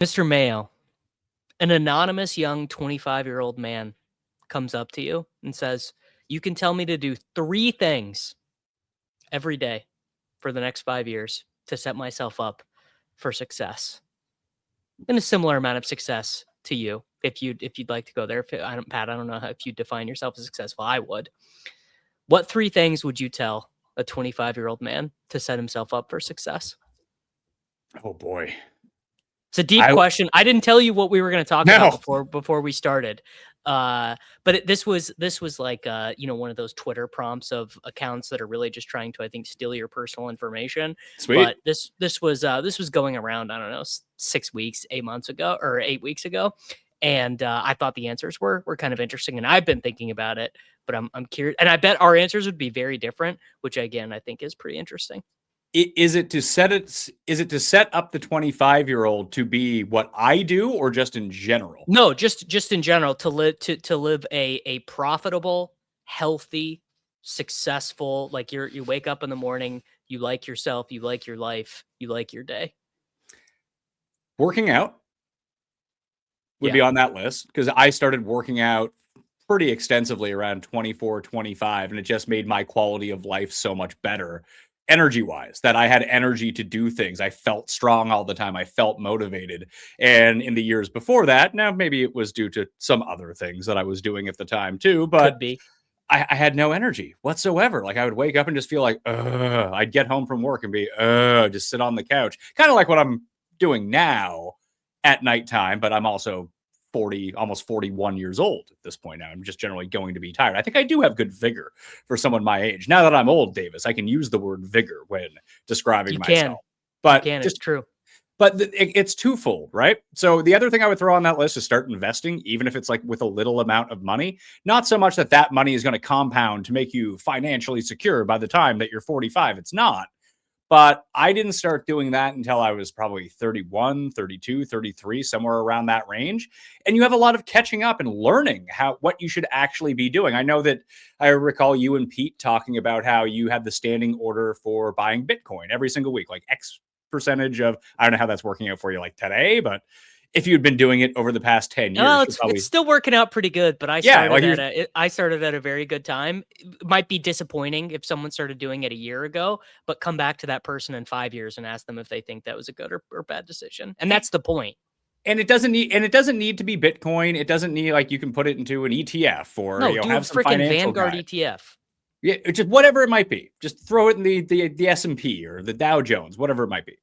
Mr. Mayo, an anonymous young 25-year-old man comes up to you and says, you can tell me to do 3 things every day for the next 5 years to set myself up for success. And a similar amount of success to you if you'd like to go there. Pat, I don't know if you define yourself as successful. I would. What 3 things would you tell a 25-year-old man to set himself up for success? Oh boy. It's a deep question. I didn't tell you what we were going to talk about before we started. But this was like one of those Twitter prompts of accounts that are really just trying to, I think, steal your personal information. Sweet. But this was going around, I don't know, 6 weeks, 8 months ago or 8 weeks ago. And I thought the answers were kind of interesting, and I've been thinking about it, but I'm curious, and I bet our answers would be very different, which again I think is pretty interesting. Is it to set up the 25-year-old to be what I do, or just in general? No, just in general, to live a profitable, healthy, successful, like you wake up in the morning, you like yourself, you like your life, you like your day. Working out would be on that list, because I started working out pretty extensively around 24, 25, and it just made my quality of life so much better. Energy-wise, that I had energy to do things. I felt strong all the time. I felt motivated. And in the years before that, now maybe it was due to some other things that I was doing at the time too, but I had no energy whatsoever. Like I would wake up and just feel like, I'd get home from work and be, just sit on the couch. Kind of like what I'm doing now at nighttime, but I'm also 40, almost 41 years old at this point now. I'm just generally going to be tired. I think I do have good vigor for someone my age. Now that I'm old, Davis, I can use the word vigor when describing myself. But it's true. But it's twofold, right? So the other thing I would throw on that list is start investing, even if it's like with a little amount of money. Not so much that money is going to compound to make you financially secure by the time that you're 45. It's not. But I didn't start doing that until I was probably 31, 32, 33, somewhere around that range. And you have a lot of catching up and learning what you should actually be doing. I know that I recall you and Pete talking about how you had the standing order for buying Bitcoin every single week, like X percentage of, I don't know how that's working out for you like today, but if you'd been doing it over the past 10 years. Oh, it's still working out pretty good, but I started at a very good time. It might be disappointing if someone started doing it a year ago, but come back to that person in 5 years and ask them if they think that was a good or bad decision. And that's the point. And it doesn't need to be Bitcoin. It doesn't need, like, you can put it into an ETF or do have some financial Vanguard ETF. Yeah, just whatever it might be. Just throw it in the S&P or the Dow Jones, whatever it might be.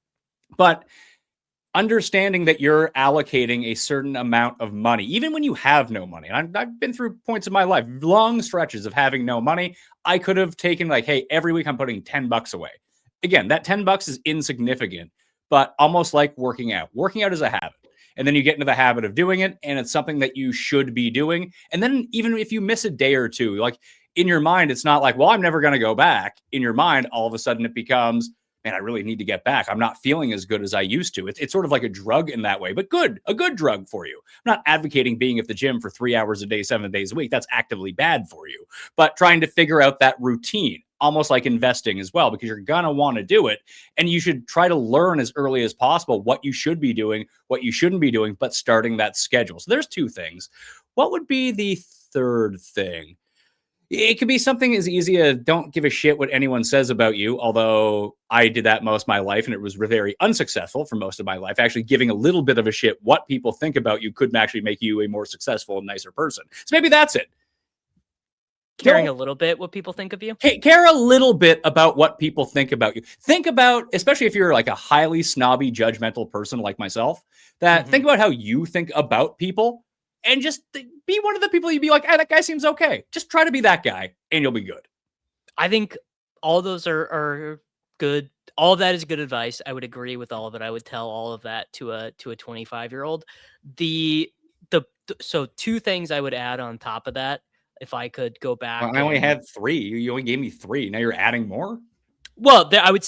But understanding that you're allocating a certain amount of money, even when you have no money. And I've been through points in my life, long stretches of having no money. I could have taken like, hey, every week I'm putting $10 away. Again, that $10 is insignificant, but almost like working out. Working out is a habit. And then you get into the habit of doing it, and it's something that you should be doing. And then even if you miss a day or two, like in your mind, it's not like, well, I'm never going to go back. In your mind, all of a sudden it becomes, man, I really need to get back. I'm not feeling as good as I used to. It's sort of like a drug in that way, but a good drug for you. I'm not advocating being at the gym for 3 hours a day, 7 days a week. That's actively bad for you. But trying to figure out that routine, almost like investing as well, because you're going to want to do it. And you should try to learn as early as possible what you should be doing, what you shouldn't be doing, but starting that schedule. So there's 2 things. What would be the third thing? It could be something as easy as don't give a shit what anyone says about you, although I did that most of my life and it was very unsuccessful for most of my life. Actually giving a little bit of a shit what people think about you could actually make you a more successful and nicer person. So maybe that's it. Caring a little bit what people think of you? Care a little bit about what people think about you. Think about, especially if you're like a highly snobby, judgmental person like myself, that think about how you think about people. And just be one of the people you'd be like, hey, that guy seems okay. Just try to be that guy and you'll be good. I think all those are good. All of that is good advice. I would agree with all of it. I would tell all of that to a 25-year-old. So 2 things I would add on top of that, if I could go back. I only had 3. You only gave me 3. Now you're adding more? Well, I would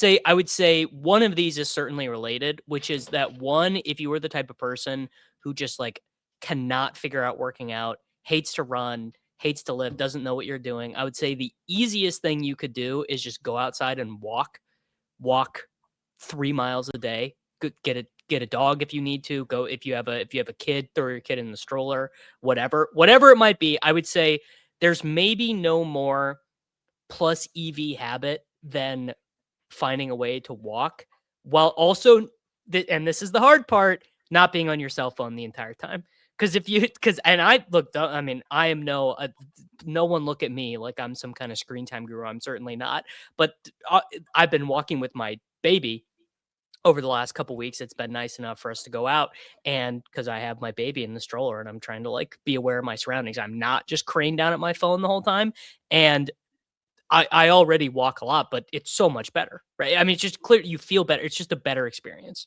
say one of these is certainly related, which is that one, if you were the type of person who just like cannot figure out working out, hates to run, hates to lift, doesn't know what you're doing, I would say the easiest thing you could do is just go outside and walk 3 miles a day get a dog if you need to. Go if you have a kid, throw your kid in the stroller, whatever it might be. I would say there's maybe no more plus EV habit than finding a way to walk while also and this is the hard part, not being on your cell phone the entire time. And I look, I mean, I am no one look at me like I'm some kind of screen time guru. I'm certainly not. But I've been walking with my baby over the last couple weeks. It's been nice enough for us to go out, and because I have my baby in the stroller and I'm trying to like be aware of my surroundings, I'm not just craned down at my phone the whole time. And I already walk a lot, but it's so much better, right? I mean, it's just clear you feel better. It's just a better experience.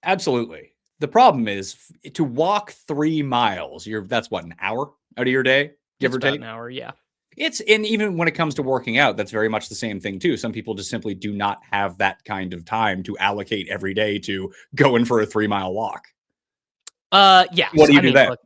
Absolutely. The problem is to walk 3 miles, that's what, an hour out of your day, give It's or about take? an hour, yeah. And even when it comes to working out, that's very much the same thing too. Some people just simply do not have that kind of time to allocate every day to going for a 3-mile walk. Yeah. What do you do then? Look,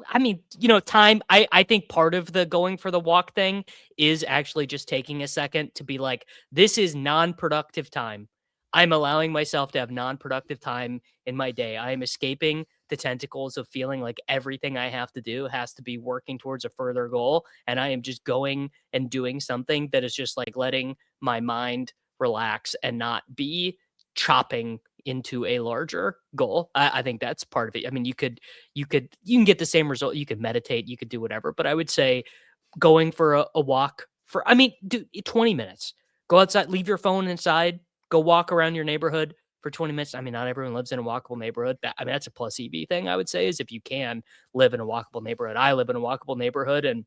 I mean, time. I think part of the going for the walk thing is actually just taking a second to be like, this is non-productive time. I'm allowing myself to have non-productive time in my day. I am escaping the tentacles of feeling like everything I have to do has to be working towards a further goal. And I am just going and doing something that is just like letting my mind relax and not be chopping into a larger goal. I think that's part of it. I mean, you can get the same result. You could meditate, you could do whatever, but I would say going for a walk I mean, do 20 minutes, go outside, leave your phone inside, go walk around your neighborhood for 20 minutes. I mean, not everyone lives in a walkable neighborhood. I mean, that's a plus EV thing. I would say is if you can live in a walkable neighborhood. I live in a walkable neighborhood and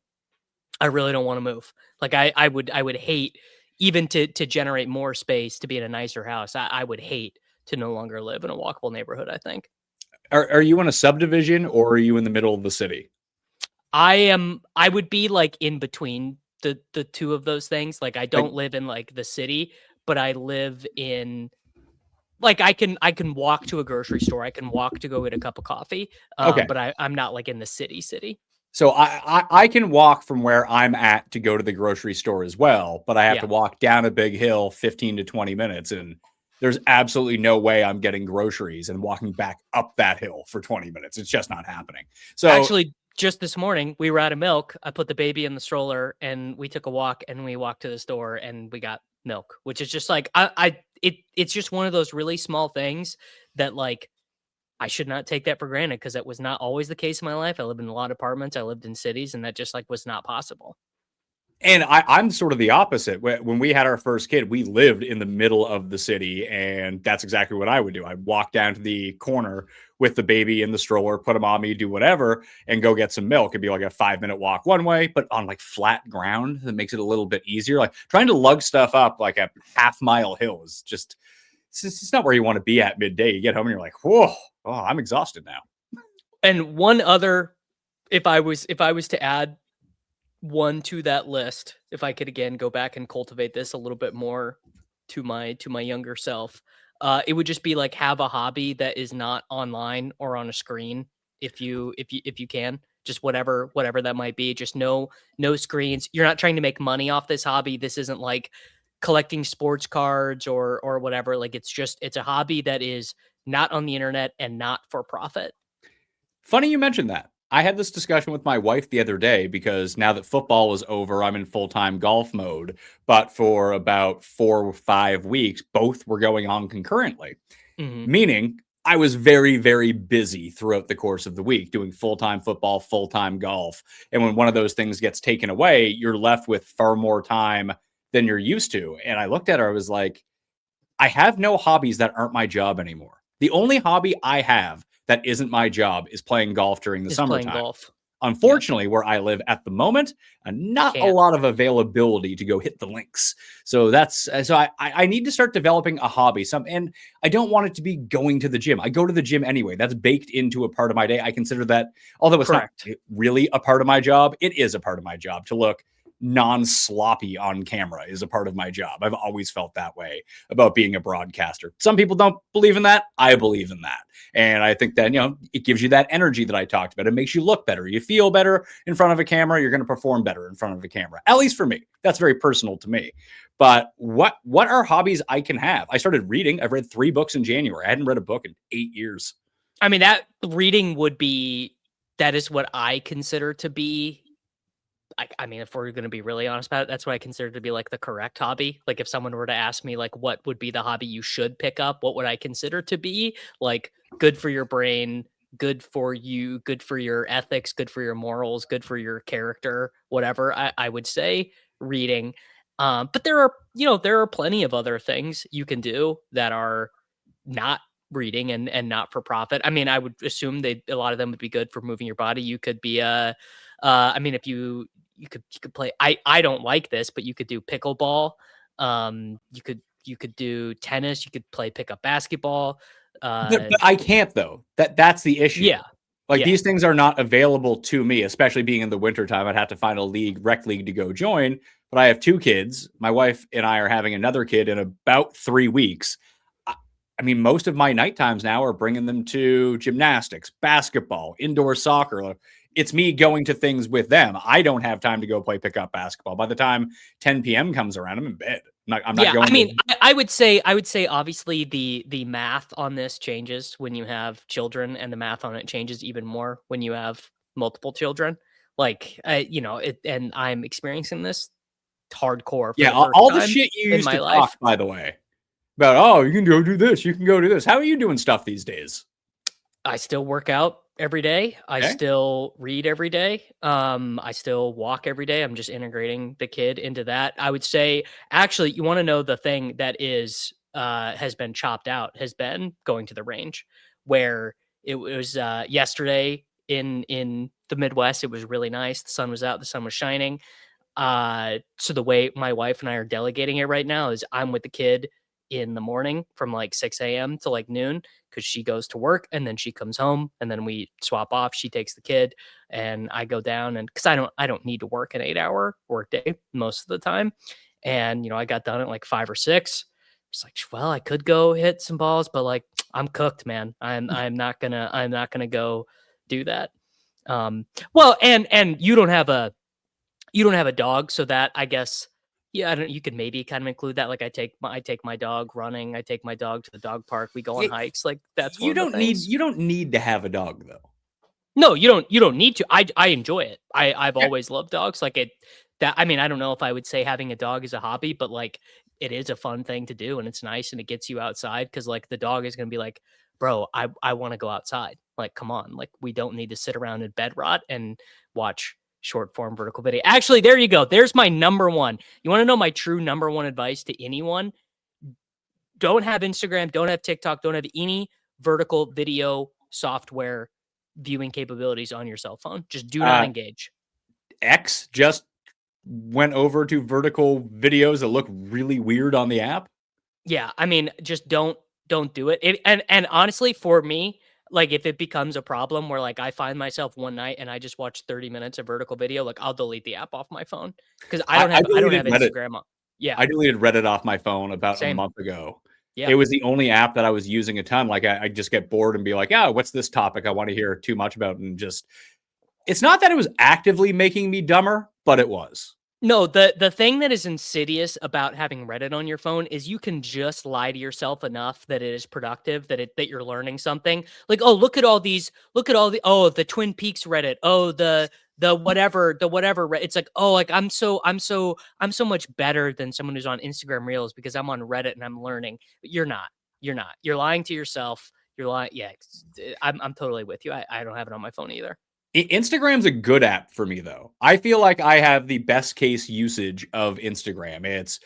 I really don't want to move. Like I would hate even to generate more space to be in a nicer house. I would hate to no longer live in a walkable neighborhood, I think. Are you in a subdivision or are you in the middle of the city? I would be like in between the two of those things. Like I don't live in like the city, but I live in like I can walk to a grocery store. I can walk to go get a cup of coffee. Okay. But I'm not like in the city. So I can walk from where I'm at to go to the grocery store as well, but I have to walk down a big hill 15 to 20 minutes. And there's absolutely no way I'm getting groceries and walking back up that hill for 20 minutes. It's just not happening. So actually, just this morning, we were out of milk. I put the baby in the stroller and we took a walk and we walked to the store and we got milk, which is just like, it's just one of those really small things that like, I should not take that for granted because that was not always the case in my life. I lived in a lot of apartments. I lived in cities and that just like was not possible. And I'm sort of the opposite. When we had our first kid, we lived in the middle of the city, and that's exactly what I would do. I'd walk down to the corner with the baby in the stroller, put him on me, do whatever, and go get some milk. It'd be like a 5-minute walk one way, but on like flat ground that makes it a little bit easier. Like trying to lug stuff up like a half-mile hill is just, it's not where you want to be at midday. You get home and you're like, whoa, oh, I'm exhausted now. And one other, if I was to add one to that list, if I could again go back and cultivate this a little bit more to my younger self, it would just be like have a hobby that is not online or on a screen. If you can, just whatever that might be, just no screens. You're not trying to make money off this hobby. This isn't like collecting sports cards or whatever. Like it's a hobby that is not on the internet and not for profit. Funny you mentioned that. I had this discussion with my wife the other day because now that football was over, I'm in full-time golf mode. But for about 4 or 5 weeks, both were going on concurrently, meaning I was very, very busy throughout the course of the week doing full-time football, full-time golf. And when one of those things gets taken away, you're left with far more time than you're used to. And I looked at her, I was like, I have no hobbies that aren't my job anymore. The only hobby I have that isn't my job is playing golf during the summertime. Unfortunately, where I live at the moment, not a lot of availability to go hit the links. So I need to start developing a hobby. And I don't want it to be going to the gym. I go to the gym anyway. That's baked into a part of my day. I consider that, although it's not really a part of my job, it is a part of my job to look non-sloppy on camera is a part of my job. I've always felt that way about being a broadcaster. Some people don't believe in that. I believe in that. And I think that, it gives you that energy that I talked about. It makes you look better. You feel better in front of a camera. You're going to perform better in front of a camera. At least for me. That's very personal to me. But what are hobbies I can have? I started reading. I've read 3 books in January. I hadn't read a book in 8 years. I mean, that reading that is what I consider to be, I mean, if we're going to be really honest about it, that's what I consider to be like the correct hobby. Like if someone were to ask me like, what would be the hobby you should pick up? What would I consider to be like good for your brain, good for you, good for your ethics, good for your morals, good for your character, whatever, I would say reading. But there are plenty of other things you can do that are not reading and not for profit. I mean, I would assume a lot of them would be good for moving your body. You could be I mean, if you could play, I don't like this, but you could do pickleball. You could do tennis, you could play pickup basketball. But I can't though. That's the issue. Yeah. Like these things are not available to me, especially being in the wintertime. I'd have to find a rec league to go join. But I have 2 kids. My wife and I are having another kid in about 3 weeks. I mean, most of my night times now are bringing them to gymnastics, basketball, indoor soccer. It's me going to things with them. I don't have time to go play pickup basketball. By the time 10 p.m. comes around, I'm in bed. I'm not going. I mean, I would say obviously the math on this changes when you have children, and the math on it changes even more when you have multiple children. Like, and I'm experiencing this hardcore. For Yeah, the first all the time shit you in used my to life. talk, by the way, about, oh, you can go do this, you can go do this. How are you doing stuff these days? I still work out every day. I Okay. still read every day. I still walk every day. I'm just integrating the kid into that. I would say, actually, you want to know the thing that has been chopped out has been going to the range, where it was yesterday in the Midwest. It was really nice. The sun was out. The sun was shining. So the way my wife and I are delegating it right now is I'm with the kid in the morning from like 6 a.m. to like noon, because she goes to work and then she comes home and then we swap off. She takes the kid and I go down, and because I don't need to work an 8-hour work day most of the time. And I got done at like 5 or 6. It's like, well, I could go hit some balls, but like I'm cooked, man. I'm not gonna go do that. Well, and you don't have a dog, so that, I guess, yeah, you could maybe kind of include that. Like I take my dog running, I take my dog to the dog park, we go on hikes. Like that's one of the things. You don't need to have a dog though. No, you don't need to. I enjoy it. I've Yeah. always loved dogs. Like I mean, I don't know if I would say having a dog is a hobby, but like it is a fun thing to do, and it's nice, and it gets you outside, because like the dog is gonna be like, bro, I want to go outside. Like, come on, like we don't need to sit around in bed rot and watch short form vertical video. Actually, there you go. There's my number one. You want to know my true number one advice to anyone? Don't have Instagram, don't have TikTok, don't have any vertical video software viewing capabilities on your cell phone. Just do not engage. X just went over to vertical videos that look really weird on the app. Yeah, I mean, just don't do it. And honestly, for me, like if it becomes a problem where like I find myself one night and I just watch 30 minutes of vertical video, like I'll delete the app off my phone, because I don't have Instagram on. Yeah, I deleted Reddit off my phone about Same. a month ago. Yeah. It was the only app that I was using a ton. Like I just get bored and be like, yeah, what's this topic I want to hear too much about? And just, it's not that it was actively making me dumber, but it was. No, the thing that is insidious about having Reddit on your phone is you can just lie to yourself enough that it is productive, that you're learning something. Like, oh, look at the Twin Peaks Reddit. Oh, the whatever it's like, oh, like I'm so much better than someone who's on Instagram Reels because I'm on Reddit and I'm learning. But you're not. You're lying to yourself. You're lying. Yeah, I'm totally with you. I don't have it on my phone either. Instagram's a good app for me, though. I feel like I have the best case usage of Instagram. It's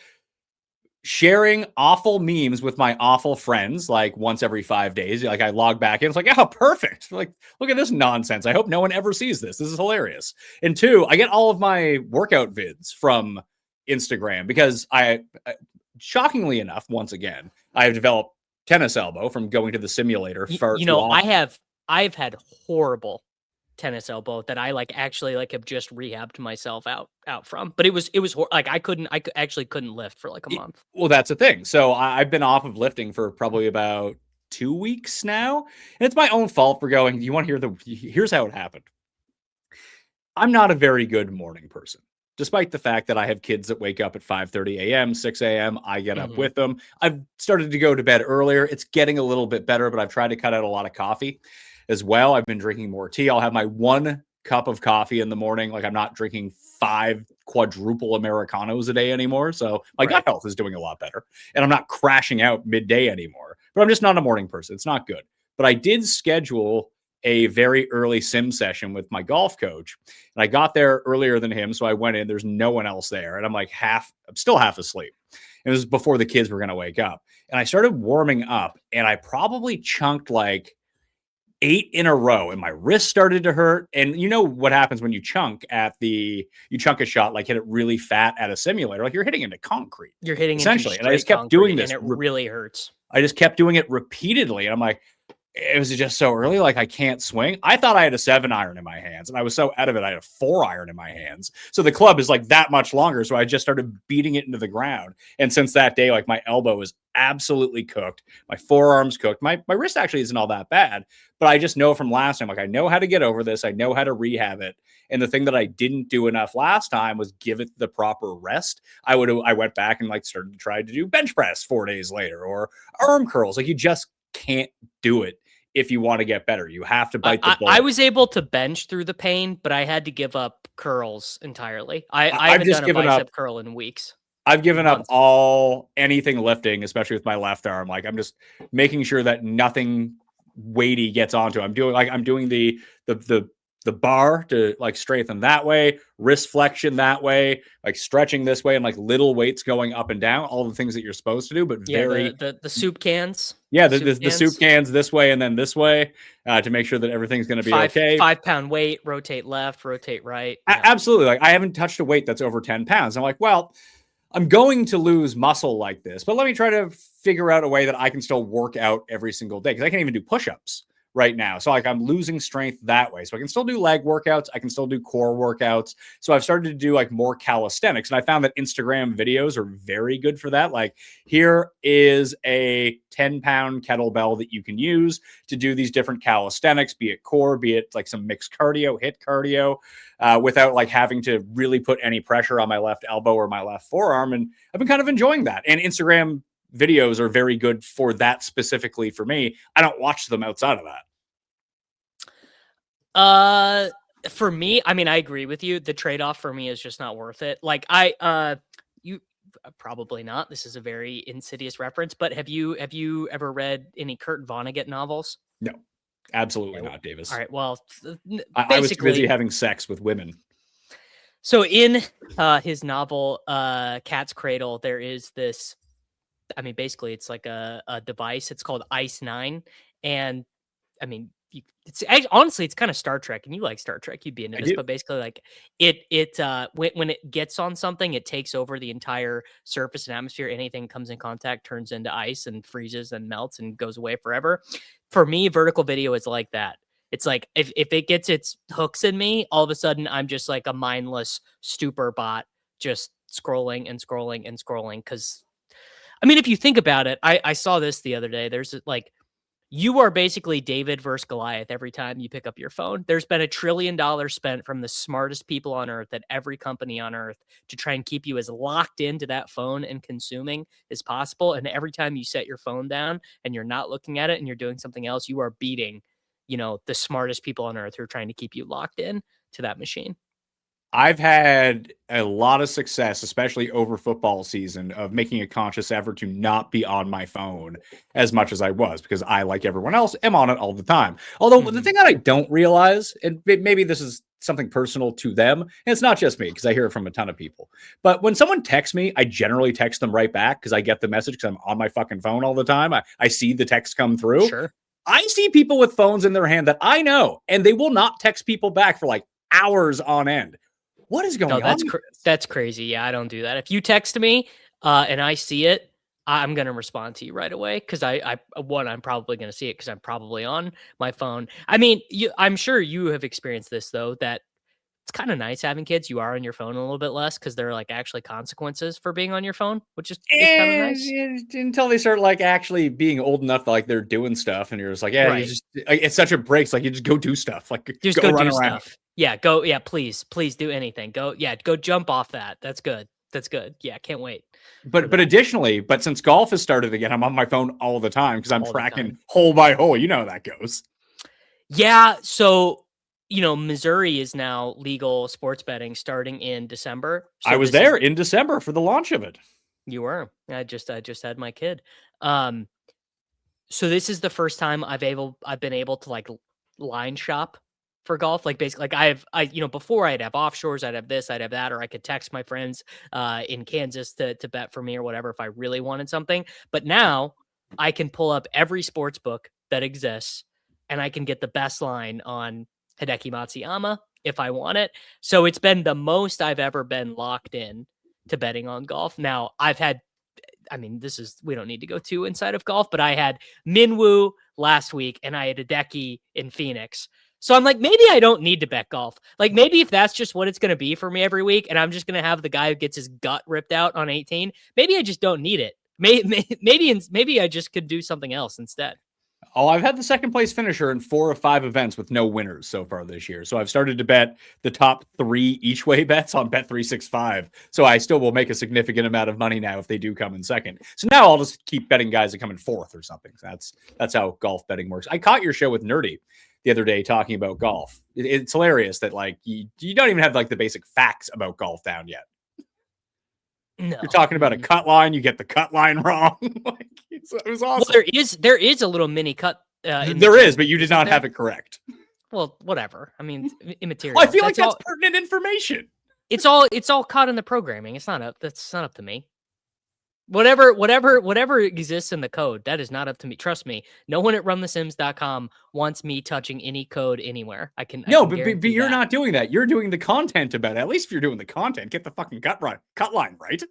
sharing awful memes with my awful friends, like once every 5 days. Like I log back in, it's like, oh, perfect. Like, look at this nonsense. I hope no one ever sees this. This is hilarious. And 2, I get all of my workout vids from Instagram because shockingly enough, once again, I have developed tennis elbow from going to the simulator far too often. I've had horrible tennis elbow that I like actually like have just rehabbed myself out from. But it was like I actually couldn't lift for like a month. Well, that's the thing. So I've been off of lifting for probably about 2 weeks now, and it's my own fault for going. You want to hear here's how it happened. I'm not a very good morning person. Despite the fact that I have kids that wake up at 5:30 a.m., 6 a.m., I get up with them. I've started to go to bed earlier. It's getting a little bit better, but I've tried to cut out a lot of coffee as well. I've been drinking more tea. I'll have my 1 cup of coffee in the morning. Like I'm not drinking 5 quadruple Americanos a day anymore. So my gut health is doing a lot better. And I'm not crashing out midday anymore. But I'm just not a morning person. It's not good. But I did schedule a very early sim session with my golf coach. And I got there earlier than him. So I went in, there's no one else there. And I'm like I'm still half asleep. It was before the kids were going to wake up. And I started warming up and I probably chunked like 8 in a row and my wrist started to hurt. And you know what happens when you chunk you chunk a shot, like hit it really fat at a simulator, like you're hitting into concrete. You're hitting essentially. And I just kept doing this. And it really hurts. I just kept doing it repeatedly. And I'm like, it was just so early, like I can't swing. I thought I had a 7-iron in my hands, and I was so out of it, I had a 4-iron in my hands. So the club is like that much longer. So I just started beating it into the ground. And since that day, like my elbow is absolutely cooked. My forearm's cooked. My wrist actually isn't all that bad, but I just know from last time, like I know how to get over this. I know how to rehab it. And the thing that I didn't do enough last time was give it the proper rest. I went back and like started to try to do bench press 4 days later or arm curls. Like you just can't do it. If you want to get better, you have to bite the bullet. I was able to bench through the pain, but I had to give up curls entirely. I haven't done a bicep curl in weeks. I've given up anything lifting, especially with my left arm. Like I'm just making sure that nothing weighty gets onto. I'm doing the bar to like strengthen that way, wrist flexion that way, like stretching this way, and like little weights going up and down, all the things that you're supposed to do, but the soup cans. Yeah, the soup cans this way and then this way to make sure that everything's going to be okay. 5-pound weight, rotate left, rotate right. Yeah. Absolutely. Like I haven't touched a weight that's over 10 pounds. I'm like, well, I'm going to lose muscle like this, but let me try to figure out a way that I can still work out every single day because I can't even do push-ups right now. So like I'm losing strength that way. So I can still do leg workouts. I can still do core workouts. So I've started to do like more calisthenics. And I found that Instagram videos are very good for that. Like here is a 10-pound kettlebell that you can use to do these different calisthenics, be it core, be it like some mixed cardio, HIIT cardio, without like having to really put any pressure on my left elbow or my left forearm. And I've been kind of enjoying that. And Instagram videos are very good for that specifically for me. I don't watch them outside of that. For me, I mean, I agree with you. The trade-off for me is just not worth it. Like you probably not. This is a very insidious reference, but have you ever read any Kurt Vonnegut novels? No, absolutely not, Davis. All right. Well, I was too busy having sex with women. So in his novel, Cat's Cradle, there is this, I mean, basically it's like a device. It's called Ice 9. And I mean, honestly, it's kind of Star Trek, and you like Star Trek, you'd be into this, but basically like when it gets on something, it takes over the entire surface and atmosphere. Anything comes in contact turns into ice and freezes and melts and goes away forever. For me, vertical video is like that. It's like if it gets its hooks in me, all of a sudden I'm just like a mindless stupor bot, just scrolling and scrolling and scrolling. Because I mean, if you think about it, I saw this the other day. There's like, you are basically David versus Goliath every time you pick up your phone. There's been $1 trillion spent from the smartest people on earth at every company on earth to try and keep you as locked into that phone and consuming as possible. And every time you set your phone down and you're not looking at it and you're doing something else, you are beating, the smartest people on earth who are trying to keep you locked in to that machine. I've had a lot of success, especially over football season, of making a conscious effort to not be on my phone as much as I was, because I, like everyone else, am on it all the time. Although the thing that I don't realize, and maybe this is something personal to them, and it's not just me, because I hear it from a ton of people, but when someone texts me, I generally text them right back because I get the message because I'm on my fucking phone all the time. I see the text come through. Sure. I see people with phones in their hand that I know, and they will not text people back for like hours on end. What is going on? That's crazy. Yeah, I don't do that. If you text me and I see it, I'm going to respond to you right away because I'm probably going to see it because I'm probably on my phone. I mean, I'm sure you have experienced this though, that it's kind of nice having kids. You are on your phone a little bit less because there are like actually consequences for being on your phone, which is kind of nice. Until they start like actually being old enough that like they're doing stuff, and you're just like, yeah, you Right. just like, it's such a break. It's like you just go do stuff, like Just go go run do around. stuff. Yeah. Go. Yeah. Please do anything. Go. Yeah. Go jump off that. That's good. That's good. Yeah. Can't wait. But additionally, since golf has started again, I'm on my phone all the time because I'm All the tracking time. hole by hole. You know how that goes. Yeah. So, Missouri is now legal sports betting starting in December. I So was there in December for the launch of it. You were. I just had my kid. Um, so this is the first time I've been able to like line shop for golf. Like basically, like before I'd have offshores, I'd have this, I'd have that, or I could text my friends in Kansas to bet for me or whatever if I really wanted something. But now I can pull up every sports book that exists, and I can get the best line on Hideki Matsuyama if I want it. So it's been the most I've ever been locked in to betting on golf. Now we don't need to go too inside of golf, but I had Minwoo last week and I had Hideki in Phoenix. So I'm like, maybe I don't need to bet golf. Like maybe if that's just what it's going to be for me every week, and I'm just going to have the guy who gets his gut ripped out on 18, maybe I just don't need it. Maybe I just could do something else instead. Oh, I've had the second place finisher in 4 of 5 events with no winners so far this year. So I've started to bet the top 3 each way bets on Bet365. So I still will make a significant amount of money now if they do come in second. So now I'll just keep betting guys that come in fourth or something. So that's how golf betting works. I caught your show with Nerdy the other day talking about golf. It's hilarious that like you don't even have like the basic facts about golf down yet. No. You're talking about a cut line, you get the cut line wrong. Like, it was awesome. Well, there is a little mini cut. There is, but you did not have it correct. Well, whatever. I mean, immaterial. Well, I feel like that's pertinent information. It's all caught in the programming. That's not up to me. Whatever exists in the code, that is not up to me. Trust me. No one at runthesims.com wants me touching any code anywhere. I can but you're not doing that. You're doing the content about it. At least if you're doing the content, get the fucking cut line right.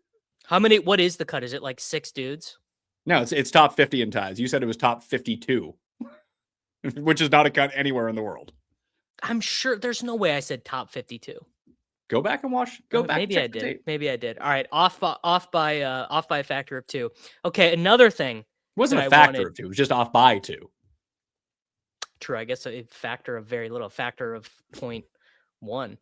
What is the cut? Is it like 6 dudes? No, it's top 50 in ties. You said it was top 52, which is not a cut anywhere in the world. I'm sure there's no way I said top 52. Go back and watch. Go back. Maybe I did. Maybe I did. All right, off by a factor of 2. Okay, another thing. It wasn't a factor of 2. It was just off by 2. True. I guess a factor of very little. Factor of 0.1.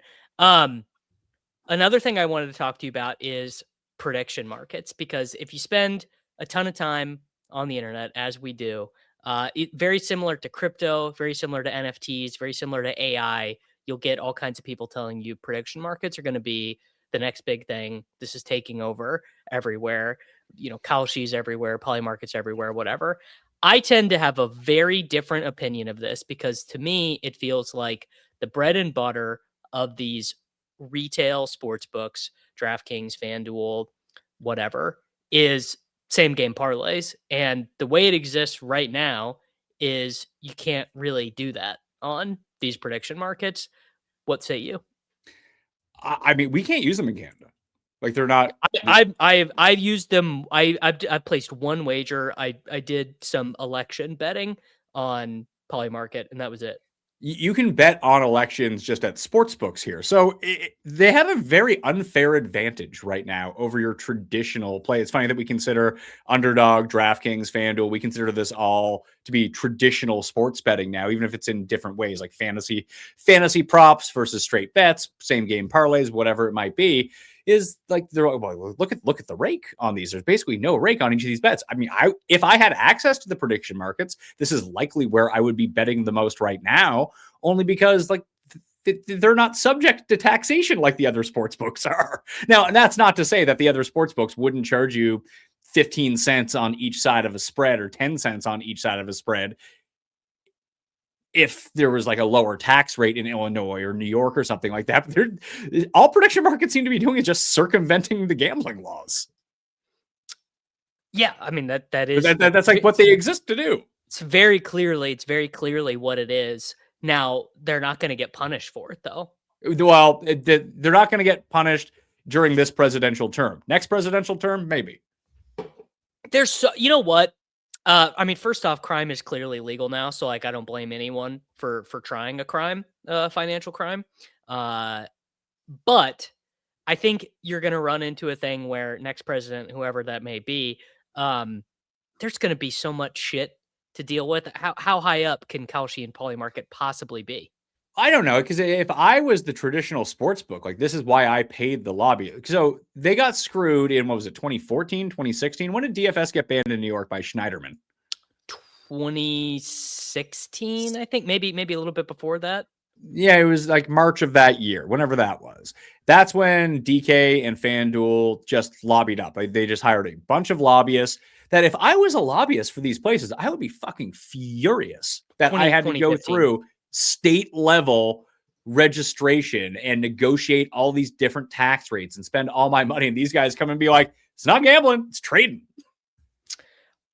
Another thing I wanted to talk to you about is prediction markets, because if you spend a ton of time on the internet, as we do, very similar to crypto, very similar to NFTs, very similar to AI. You'll get all kinds of people telling you prediction markets are going to be the next big thing. This is taking over everywhere. Kalshi's everywhere, Polymarket's everywhere, whatever. I tend to have a very different opinion of this because to me, it feels like the bread and butter of these retail sports books, DraftKings, FanDuel, whatever, is same game parlays. And the way it exists right now is you can't really do that on these prediction markets. What say you? I mean, we can't use them in Canada. Like they're not. I've used them. I've placed one wager. I did some election betting on Polymarket, and that was it. You can bet on elections just at sports books here. So they have a very unfair advantage right now over your traditional play. It's funny that we consider Underdog, DraftKings, FanDuel, we consider this all to be traditional sports betting now, even if it's in different ways, like fantasy props versus straight bets, same game parlays, whatever it might be. Is like look at the rake on these. There's basically no rake on each of these bets. I mean, if I had access to the prediction markets, this is likely where I would be betting the most right now, only because like they're not subject to taxation like the other sports books are. Now, and that's not to say that the other sports books wouldn't charge you 15 cents on each side of a spread or 10 cents on each side of a spread if there was like a lower tax rate in Illinois or New York or something like that. But all prediction markets seem to be doing is just circumventing the gambling laws. Yeah, I mean that's like what they exist to do. It's very clearly what it is. Now, they're not going to get punished for it though. Well, they're not going to get punished during this presidential term. Next presidential term, maybe. There's so, you know what? I mean, first off, crime is clearly legal now, so like I don't blame anyone for trying a crime, financial crime. Uh, but I think you're going to run into a thing where next president, whoever that may be, um, there's going to be so much shit to deal with. How high up can Kalshi and Polymarket possibly be? I don't know, because if I was the traditional sports book, like this is why I paid the lobby. So they got screwed in, what was it, 2014, 2016? When did DFS get banned in New York by Schneiderman? 2016, I think, maybe a little bit before that. Yeah, it was like March of that year, whenever that was. That's when DK and FanDuel just lobbied up. Like they just hired a bunch of lobbyists that if I was a lobbyist for these places, I would be fucking furious that I had to go through state level registration and negotiate all these different tax rates and spend all my money. And these guys come and be like, it's not gambling, it's trading.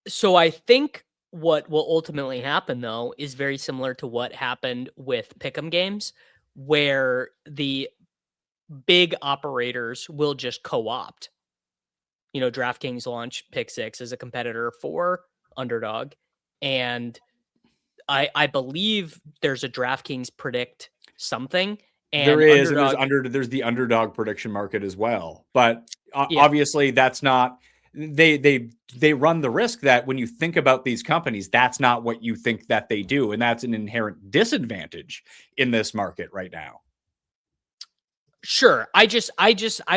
So I think what will ultimately happen, though, is very similar to what happened with pick'em games, where the big operators will just co-opt. You know, DraftKings launched Pick Six as a competitor for Underdog, and I believe there's a DraftKings Predict something, and there is, Underdog, and there's the underdog prediction market as well. But obviously, that's not. They run the risk that when you think about these companies, that's not what you think that they do, and that's an inherent disadvantage in this market right now. Sure. I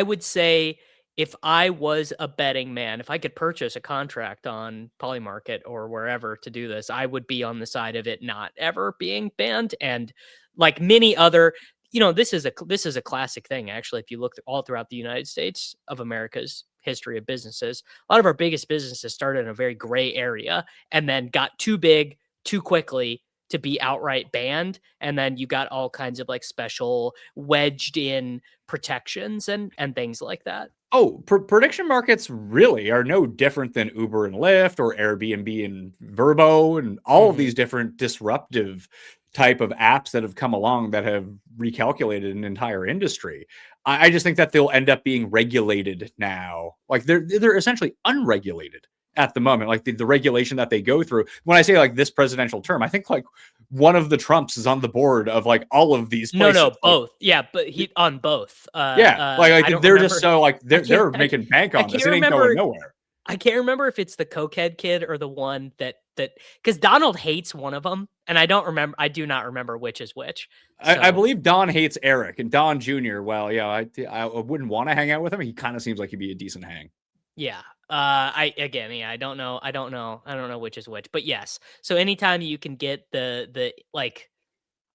would say if I was a betting man, if I could purchase a contract on Polymarket or wherever to do this, I would be on the side of it not ever being banned. And like many other, you know, this is a classic thing, actually. If you look all throughout the United States of America's history of businesses, a lot of our biggest businesses started in a very gray area and then got too big too quickly to be outright banned. And then you got all kinds of like special wedged in protections and things like that. Oh, prediction markets really are no different than Uber and Lyft or Airbnb and Vrbo and all of these different disruptive type of apps that have come along that have recalculated an entire industry. I just think that they'll end up being regulated now. Like they're essentially unregulated at the moment. Like the regulation that they go through. When I say like this presidential term, I think like one of the Trumps is on the board of like all of these places. No, both. Yeah, but he on both. Yeah, like they're just so like they're making bank on this. It ain't going nowhere. I can't remember if it's the cokehead kid or the one that because Donald hates one of them, and I do not remember which is which. So. I believe Don hates Eric, and Don Jr. Well, yeah, I wouldn't want to hang out with him. He kind of seems like he'd be a decent hang. Yeah. I don't know which is which, but yes. So anytime you can get the like,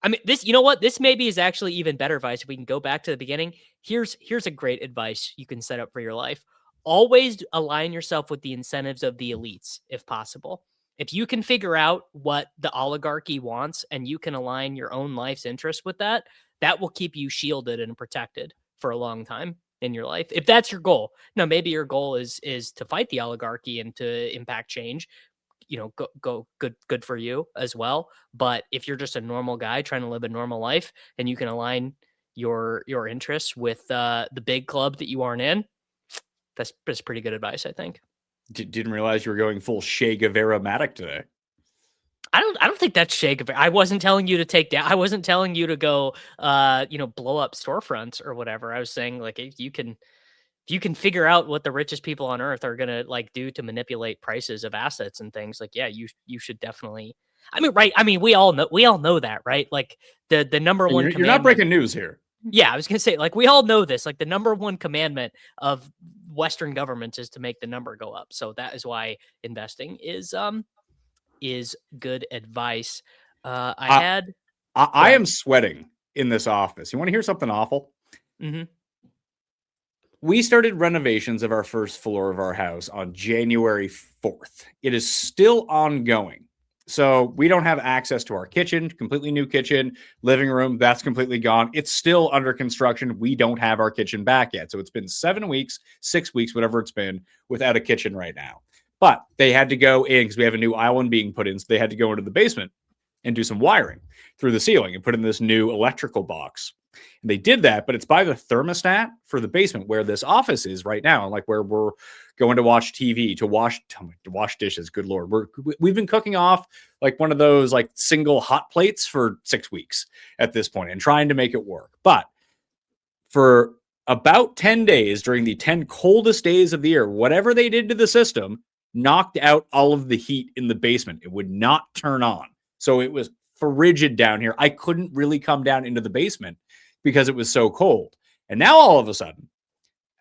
I mean, this, you know what, this maybe is actually even better advice. If we can go back to the beginning, here's a great advice you can set up for your life. Always align yourself with the incentives of the elites, if possible. If you can figure out what the oligarchy wants and you can align your own life's interest with that, that will keep you shielded and protected for a long time in your life. If that's your goal. Now, maybe your goal is to fight the oligarchy and to impact change. You know, go good for you as well. But if you're just a normal guy trying to live a normal life and you can align your interests with the big club that you aren't in, that's pretty good advice, I think. Didn't realize you were going full Che Guevara-matic today. I don't think that's Che Guevara. I wasn't telling you to take down. I wasn't telling you to go, blow up storefronts or whatever. I was saying like if you can figure out what the richest people on earth are gonna like do to manipulate prices of assets and things, like yeah, you should definitely. I mean, right? I mean, we all know that, right? Like the number one. You're not breaking news here. Yeah, I was gonna say, like, we all know this. Like, the number one commandment of Western governments is to make the number go up. So that is why investing is good advice. I am sweating in this office. You want to hear something awful? Mm-hmm. We started renovations of our first floor of our house on January 4th. It is still ongoing. So we don't have access to our kitchen, completely new kitchen, living room, that's completely gone. It's still under construction. We don't have our kitchen back yet. So it's been 7 weeks, 6 weeks, whatever it's been, without a kitchen right now. But they had to go in because we have a new island being put in. So they had to go into the basement and do some wiring through the ceiling and put in this new electrical box. And they did that, but it's by the thermostat for the basement where this office is right now, like where we're going to watch TV, to wash dishes. Good Lord. We've been cooking off like one of those like single hot plates for 6 weeks at this point and trying to make it work. But for about 10 days during the 10 coldest days of the year, whatever they did to the system knocked out all of the heat in the basement. It would not turn on. So it was frigid down here. I couldn't really come down into the basement because it was so cold. And now all of a sudden,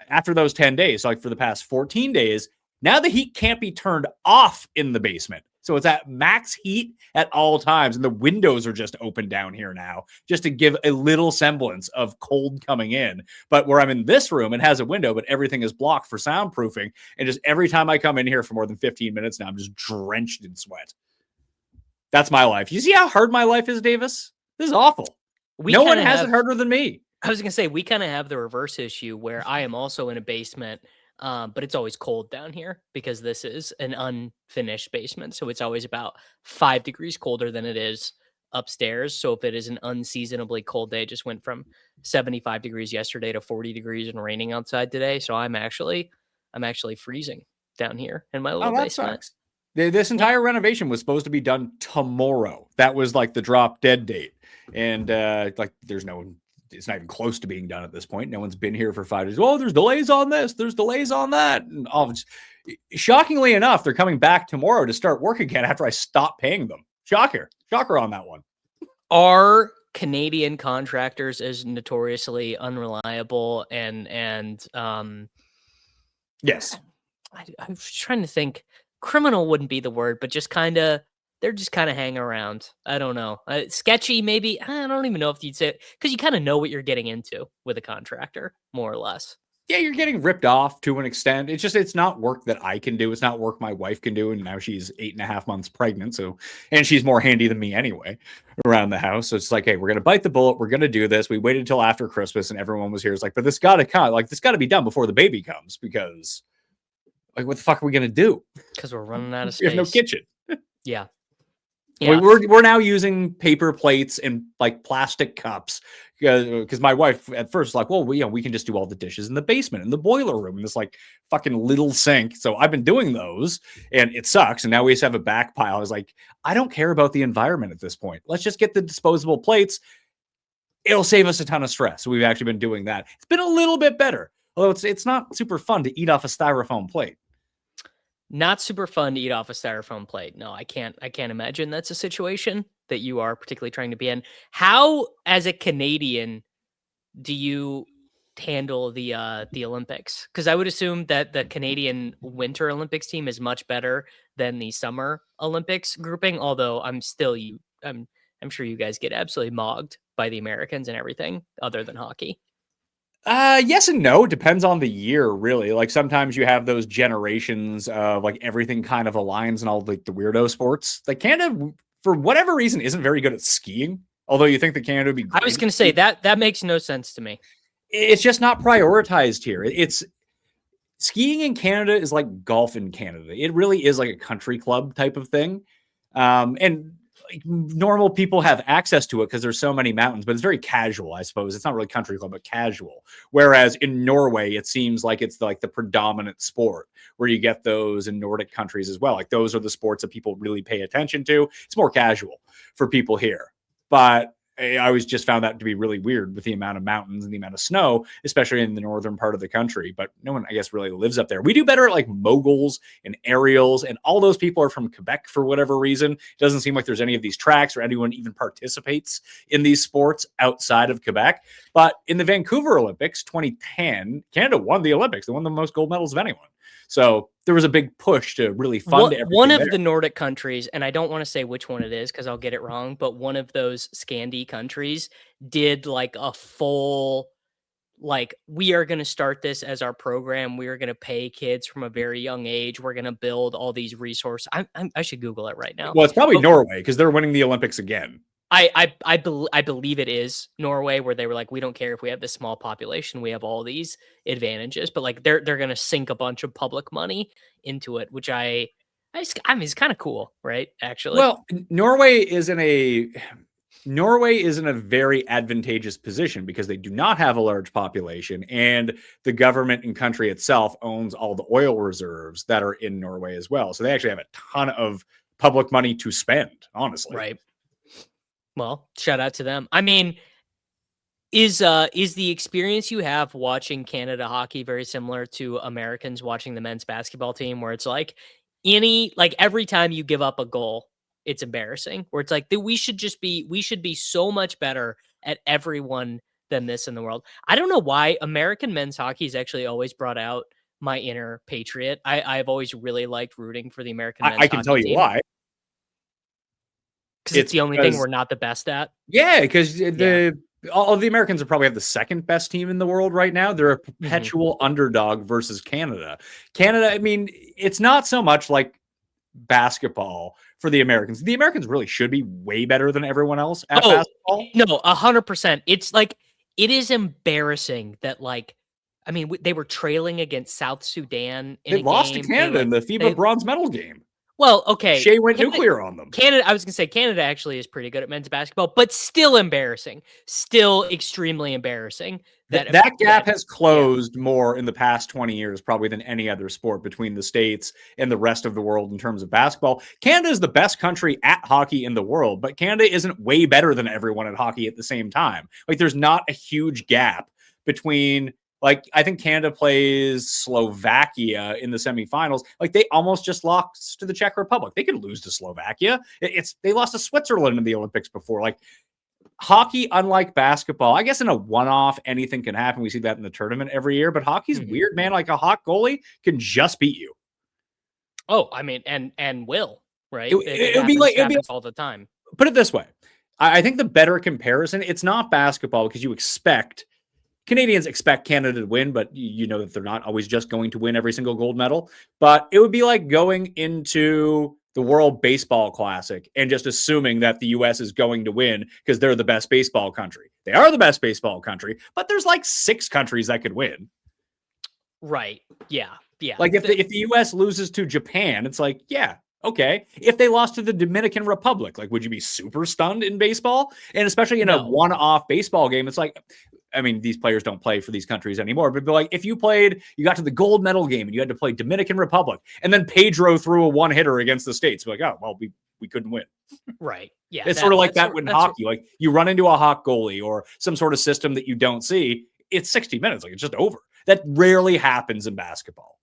after those 10 days, like for the past 14 days, now the heat can't be turned off in the basement. So it's at max heat at all times. And the windows are just open down here now, just to give a little semblance of cold coming in. But where I'm in this room, it has a window, but everything is blocked for soundproofing. And just every time I come in here for more than 15 minutes now, I'm just drenched in sweat. That's my life. You see how hard my life is, Davis? This is awful. No one has it harder than me. I was going to say, we kind of have the reverse issue where I am also in a basement, but it's always cold down here because this is an unfinished basement. So it's always about 5 degrees colder than it is upstairs. So if it is an unseasonably cold day, it just went from 75 degrees yesterday to 40 degrees and raining outside today. So I'm actually freezing down here in my little basement. Sucks. This entire renovation was supposed to be done tomorrow. That was like the drop dead date. And like it's not even close to being done at this point. No one's been here for 5 days. Oh, there's delays on this. There's delays on that. And shockingly enough, they're coming back tomorrow to start work again after I stop paying them. Shocker on that one. Are Canadian contractors as notoriously unreliable and yes. I was trying to think. Criminal wouldn't be the word, but they're just kind of hanging around. I don't know. Sketchy, maybe. I don't even know if you'd say it, because you kind of know what you're getting into with a contractor, more or less. Yeah, you're getting ripped off to an extent. It's not work that I can do. It's not work my wife can do. And now she's 8.5 months pregnant. And she's more handy than me anyway around the house. So it's like, hey, we're going to bite the bullet. We're going to do this. We waited until after Christmas and everyone was here. It's like, but this got to be done before the baby comes, because like, what the fuck are we going to do? Because we're running out of space. We have no kitchen. Yeah. We're now using paper plates and like plastic cups because my wife at first was like, well, we can just do all the dishes in the basement, in the boiler room, in this like fucking little sink. So I've been doing those and it sucks. And now we just have a back pile. I was like, I don't care about the environment at this point. Let's just get the disposable plates. It'll save us a ton of stress. So we've actually been doing that. It's been a little bit better, although it's not super fun to eat off a styrofoam plate. Not super fun to eat off a styrofoam plate. No, I can't imagine that's a situation that you are particularly trying to be in. How, as a Canadian, do you handle the Olympics? Because I would assume that the Canadian Winter Olympics team is much better than the Summer Olympics grouping. Although I'm sure you guys get absolutely mogged by the Americans and everything other than hockey. Yes and no. Depends on the year, really. Like sometimes you have those generations of like everything kind of aligns and all like the weirdo sports. Like Canada, for whatever reason, isn't very good at skiing. Although you think that Canada would be great. I was going to say that makes no sense to me. It's just not prioritized here. It's skiing in Canada is like golf in Canada. It really is like a country club type of thing. And like normal people have access to it because there's so many mountains, but it's very casual, I suppose. It's not really country club, but casual. Whereas in Norway, it seems like it's like the predominant sport where you get those in Nordic countries as well. Like those are the sports that people really pay attention to. It's more casual for people here. But I always just found that to be really weird with the amount of mountains and the amount of snow, especially in the northern part of the country. But no one, I guess, really lives up there. We do better at like moguls and aerials, and all those people are from Quebec for whatever reason. It doesn't seem like there's any of these tracks or anyone even participates in these sports outside of Quebec. But in the Vancouver Olympics 2010, Canada won the Olympics. They won the most gold medals of anyone. So there was a big push to really fund everything. One of the Nordic countries, and I don't want to say which one it is because I'll get it wrong, but one of those Scandi countries did like a full, like, we are going to start this as our program. We are going to pay kids from a very young age. We're going to build all these resources. I should Google it right now. Well, it's probably Norway because they're winning the Olympics again. I believe it is Norway, where they were like, we don't care if we have this small population, we have all these advantages, but like they're gonna sink a bunch of public money into it, which I mean, it's kind of cool, right? Actually, well, Norway is in a Norway is in a very advantageous position because they do not have a large population, and the government and country itself owns all the oil reserves that are in Norway as well. So they actually have a ton of public money to spend, honestly. Right. Well, shout out to them. I mean, is the experience you have watching Canada hockey very similar to Americans watching the men's basketball team, where it's like every time you give up a goal, it's embarrassing. Where it's like we should be so much better at everyone than this in the world. I don't know why American men's hockey has actually always brought out my inner patriot. I've always really liked rooting for the American men's I can hockey tell you team why. because it's the only thing we're not the best at. Yeah, because all of the Americans are probably have the second best team in the world right now. They're a perpetual underdog versus Canada. Canada, I mean, it's not so much like basketball for the Americans. The Americans really should be way better than everyone else at basketball. No, 100%. It's like, it is embarrassing that I mean, they were trailing against South Sudan in They lost to Canada in the FIBA bronze medal game. Well, okay. Shea went nuclear on them. Canada, I was going to say Canada actually is pretty good at men's basketball, but still embarrassing. Still extremely embarrassing. That gap has closed more in the past 20 years, probably than any other sport between the States and the rest of the world in terms of basketball. Canada is the best country at hockey in the world, but Canada isn't way better than everyone at hockey at the same time. Like, there's not a huge gap between, like, I think Canada plays Slovakia in the semifinals. Like, they almost just lost to the Czech Republic. They could lose to Slovakia. They lost to Switzerland in the Olympics before. Like, hockey, unlike basketball, I guess in a one-off, anything can happen. We see that in the tournament every year, but hockey's weird, man. Like, a hot goalie can just beat you. Oh, I mean, and will, right? It would be like all the time. Put it this way. I think the better comparison, it's not basketball because Canadians expect Canada to win, but you know that they're not always just going to win every single gold medal. But it would be like going into the World Baseball Classic and just assuming that the U.S. is going to win because they're the best baseball country. They are the best baseball country, but there's like 6 countries that could win. Right. Yeah. Yeah. Like if the U.S. loses to Japan, it's like, yeah, okay. If they lost to the Dominican Republic, like, would you be super stunned in baseball? And especially in a one-off baseball game, it's like, I mean, these players don't play for these countries anymore, but like, if you got to the gold medal game and you had to play Dominican Republic, and then Pedro threw a one-hitter against the States, like, oh, well, we couldn't win. Right. Yeah. It's sort of like that in hockey. Like, you run into a hot goalie or some sort of system that you don't see, it's 60 minutes. Like, it's just over. That rarely happens in basketball.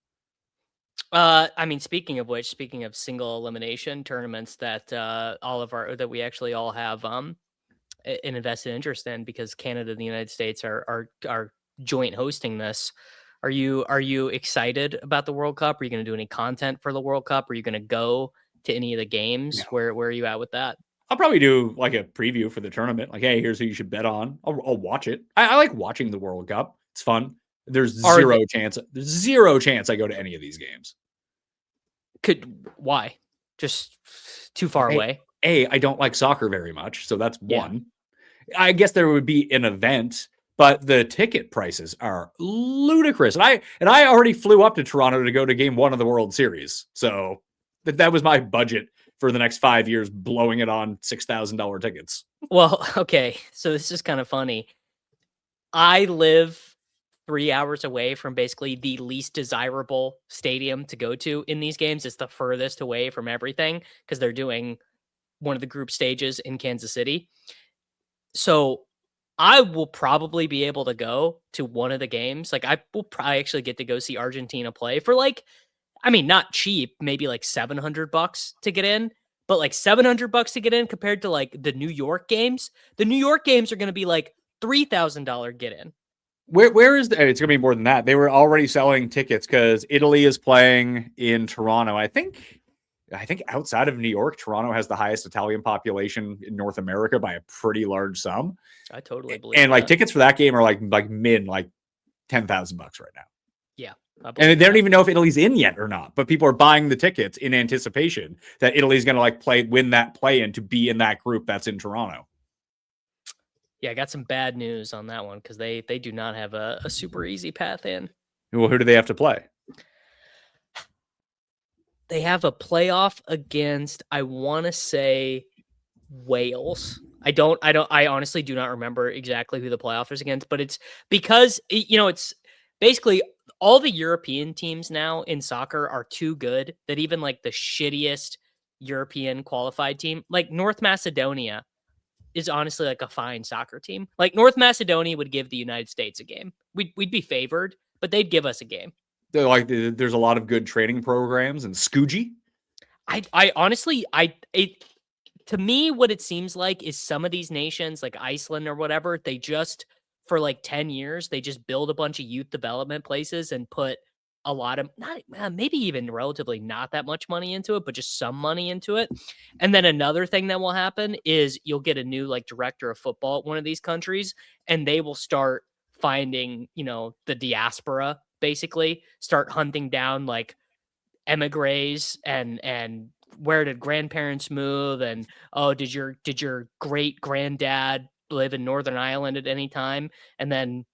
I mean, speaking of single elimination tournaments that that we actually all have an invested interest in, because Canada and the United States are joint hosting this. Are you excited about the World Cup? Are you going to do any content for the World Cup? Are you going to go to any of the games? No. Where are you at with that? I'll probably do like a preview for the tournament. Like, hey, here's who you should bet on. I'll watch it. I like watching the World Cup. It's fun. There's zero chance I go to any of these games. Why? Just too far away? I don't like soccer very much, so that's one. I guess there would be an event, but the ticket prices are ludicrous. And I already flew up to Toronto to go to game 1 of the World Series. So that was my budget for the next 5 years, blowing it on $6,000 tickets. Well, okay. So this is kind of funny. I live 3 hours away from basically the least desirable stadium to go to in these games. It's the furthest away from everything because they're doing one of the group stages in Kansas City. So I will probably be able to go to one of the games. Like, I will probably actually get to go see Argentina play for not cheap, maybe like $700 to get in, but like $700 to get in compared to like the New York games. The New York games are going to be like $3,000 get in. Where is it's going to be more than that. They were already selling tickets because Italy is playing in Toronto. I think outside of New York, Toronto has the highest Italian population in North America by a pretty large sum. I totally believe. And like tickets for that game are like $10,000 right now. Yeah. And they don't even know if Italy's in yet or not, but people are buying the tickets in anticipation that Italy's going to win that play-in to be in that group that's in Toronto. Yeah, I got some bad news on that one because they do not have a super easy path in. Well, who do they have to play? They have a playoff against, I want to say, Wales. I honestly do not remember exactly who the playoff is against, but it's because, it's basically all the European teams now in soccer are too good that even like the shittiest European qualified team, like North Macedonia, is honestly like a fine soccer team. Like North Macedonia would give the United States a game. We'd be favored, but they'd give us a game. There's a lot of good training programs and Scoogy. I honestly, it to me, what it seems like is some of these nations, like Iceland or whatever, they just for like 10 years, they just build a bunch of youth development places and put a lot of not maybe even relatively not that much money into it, but just some money into it. And then another thing that will happen is you'll get a new like director of football at one of these countries, and they will start finding, the diaspora, basically start hunting down like emigres and where did grandparents move, and oh, did your great granddad live in Northern Ireland at any time? And then,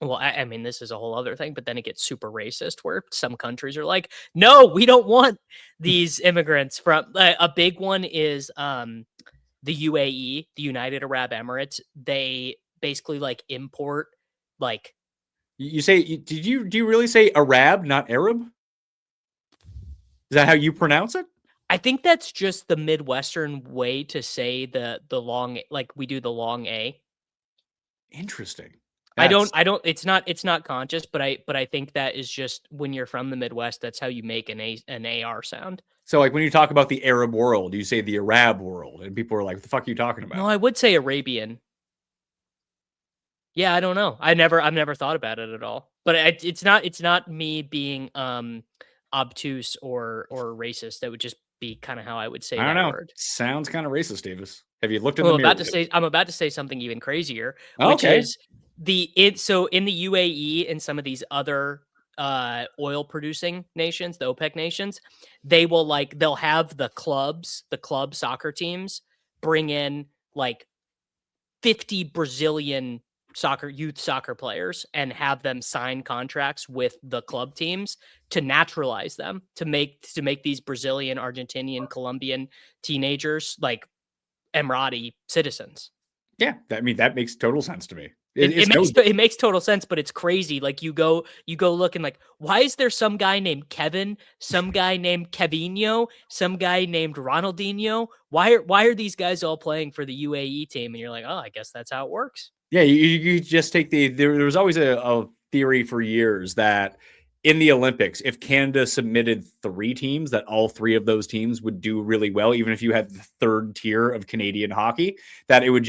well, I mean, this is a whole other thing, but then it gets super racist where some countries are like, no, we don't want these immigrants from a big one is the UAE, the United Arab Emirates. They basically like import like You say, do you really say Arab, not Arab? Is that how you pronounce it? I think that's just the Midwestern way to say the long, like we do the long A. Interesting. I don't That's it's not conscious, but I think that is just when you're from the Midwest, that's how you make an AR sound. so like when you talk about the Arab world, you say the Arab world, and people are like, "What the fuck are you talking No, about?" I would say Arabian. Yeah, I don't know. I've never thought about it at all. But it's not me being obtuse or racist. That would just be kind of how I would say I don't that know. word. Sounds kind of racist, Davis. Have you looked in I'm the mirror? about to say I'm about to say something even crazier, which Okay. is so in the UAE and some of these other oil producing nations, the OPEC nations, they'll have the club soccer teams bring in like 50 Brazilian youth soccer players and have them sign contracts with the club teams to naturalize them to make these Brazilian, Argentinian, Colombian teenagers like Emirati citizens. Yeah, that makes total sense to me. It, It's it no. makes it makes total sense, but it's crazy. Like you go look and like, why is there some guy named Kevin, some guy named Kevinho, some guy named Ronaldinho? Why are these guys all playing for the UAE team? And you're like, oh, I guess that's how it works. Yeah, you just take there was always a theory for years that in the Olympics, if Canada submitted 3 teams, that all 3 of those teams would do really well, even if you had the third tier of Canadian hockey, that it would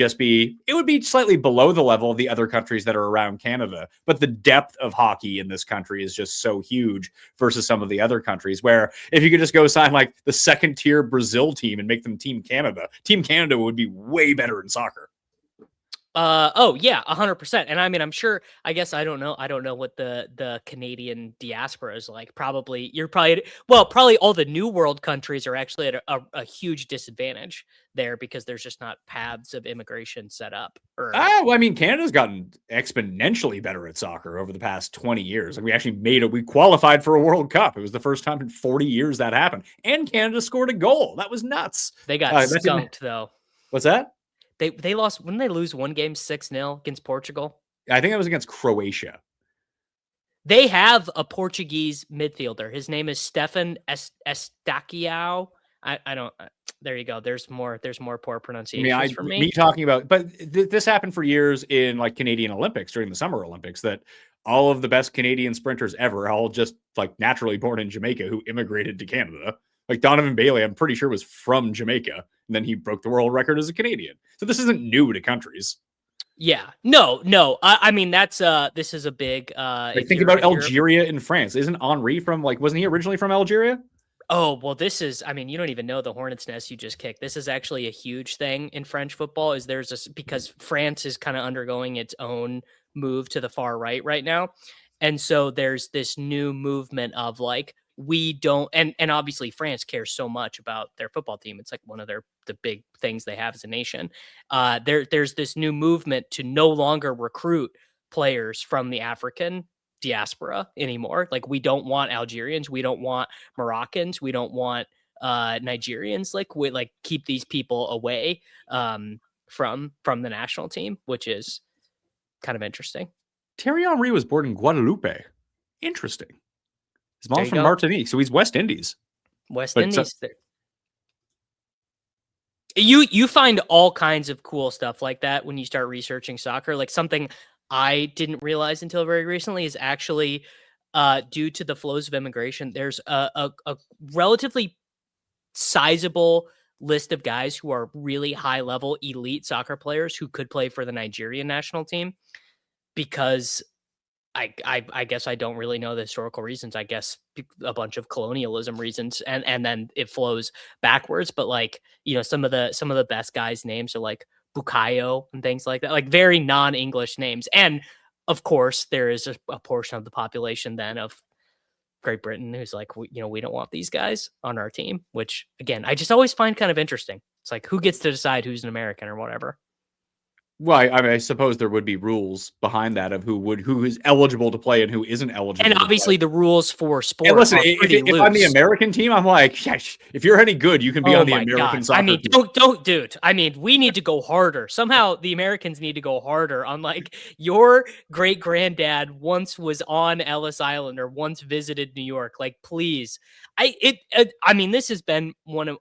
be slightly below the level of the other countries that are around Canada. But the depth of hockey in this country is just so huge versus some of the other countries where if you could just go sign like the second tier Brazil team and make them Team Canada would be way better in soccer. Oh yeah, 100%. And I mean, I'm sure. I guess I don't know. I don't know what the Canadian diaspora is like. Probably all the New World countries are actually at a huge disadvantage there because there's just not paths of immigration set up. Or Well, I mean, Canada's gotten exponentially better at soccer over the past 20 years. Like we actually we qualified for a World Cup. It was the first time in 40 years that happened. And Canada scored a goal. That was nuts. they got That didn't, skunked though. what's that? They lost. When they lose one game 6-0 against Portugal? I think that was against Croatia. They have a Portuguese midfielder. His name is Stefan Estaquiao. I don't. There you go. There's more poor I mean, pronunciations for me me. talking about, but this happened for years in like Canadian Olympics during the Summer Olympics that all of the best Canadian sprinters ever, all just like naturally born in Jamaica who immigrated to Canada. Like Donovan Bailey, I'm pretty sure was from Jamaica, and then he broke the world record as a Canadian. So this isn't new to countries. Yeah. No, no. I mean, this is a big Like if think you're about if you're Algeria and France. Isn't Henri from like wasn't he originally from Algeria? Oh, well, this is, I mean, you don't even know the hornet's nest you just kicked. This is actually a huge thing in French football is because France is kind of undergoing its own move to the far right now. And so there's this new movement of like, we don't, and obviously France cares so much about their football team. It's like one of the big things they have as a nation. There's this new movement to no longer recruit players from the African diaspora anymore. Like we don't want Algerians, we don't want Moroccans, we don't want Nigerians. Like we like keep these people away from the national team, which is kind of interesting. Thierry Henry was born in Guadeloupe. Interesting. His There mom's you from go. Martinique, so he's West Indies. West But Indies. You find all kinds of cool stuff like that when you start researching soccer. Like something I didn't realize until very recently is actually due to the flows of immigration. There's a relatively sizable list of guys who are really high level elite soccer players who could play for the Nigerian national team because I guess I don't really know the historical reasons. I guess a bunch of colonialism reasons, and then it flows backwards. But like some of the best guys' names are like Bukayo and things like that, like very non-English names. And of course, there is a portion of the population then of Great Britain who's like, we don't want these guys on our team. Which again, I just always find kind of interesting. It's like who gets to decide who's an American or whatever. Well, I mean, I suppose there would be rules behind that of who is eligible to play and who isn't eligible And to obviously, play. the rules for And sport listen, are pretty if I'm the loose. American team, I'm like, yeah, if you're any good, you can be Oh on the my American God. soccer I mean, team. don't, dude. I mean, we need to go harder. Somehow the Americans need to go harder on like your great granddad once was on Ellis Island or once visited New York. Like, please. I mean, this has been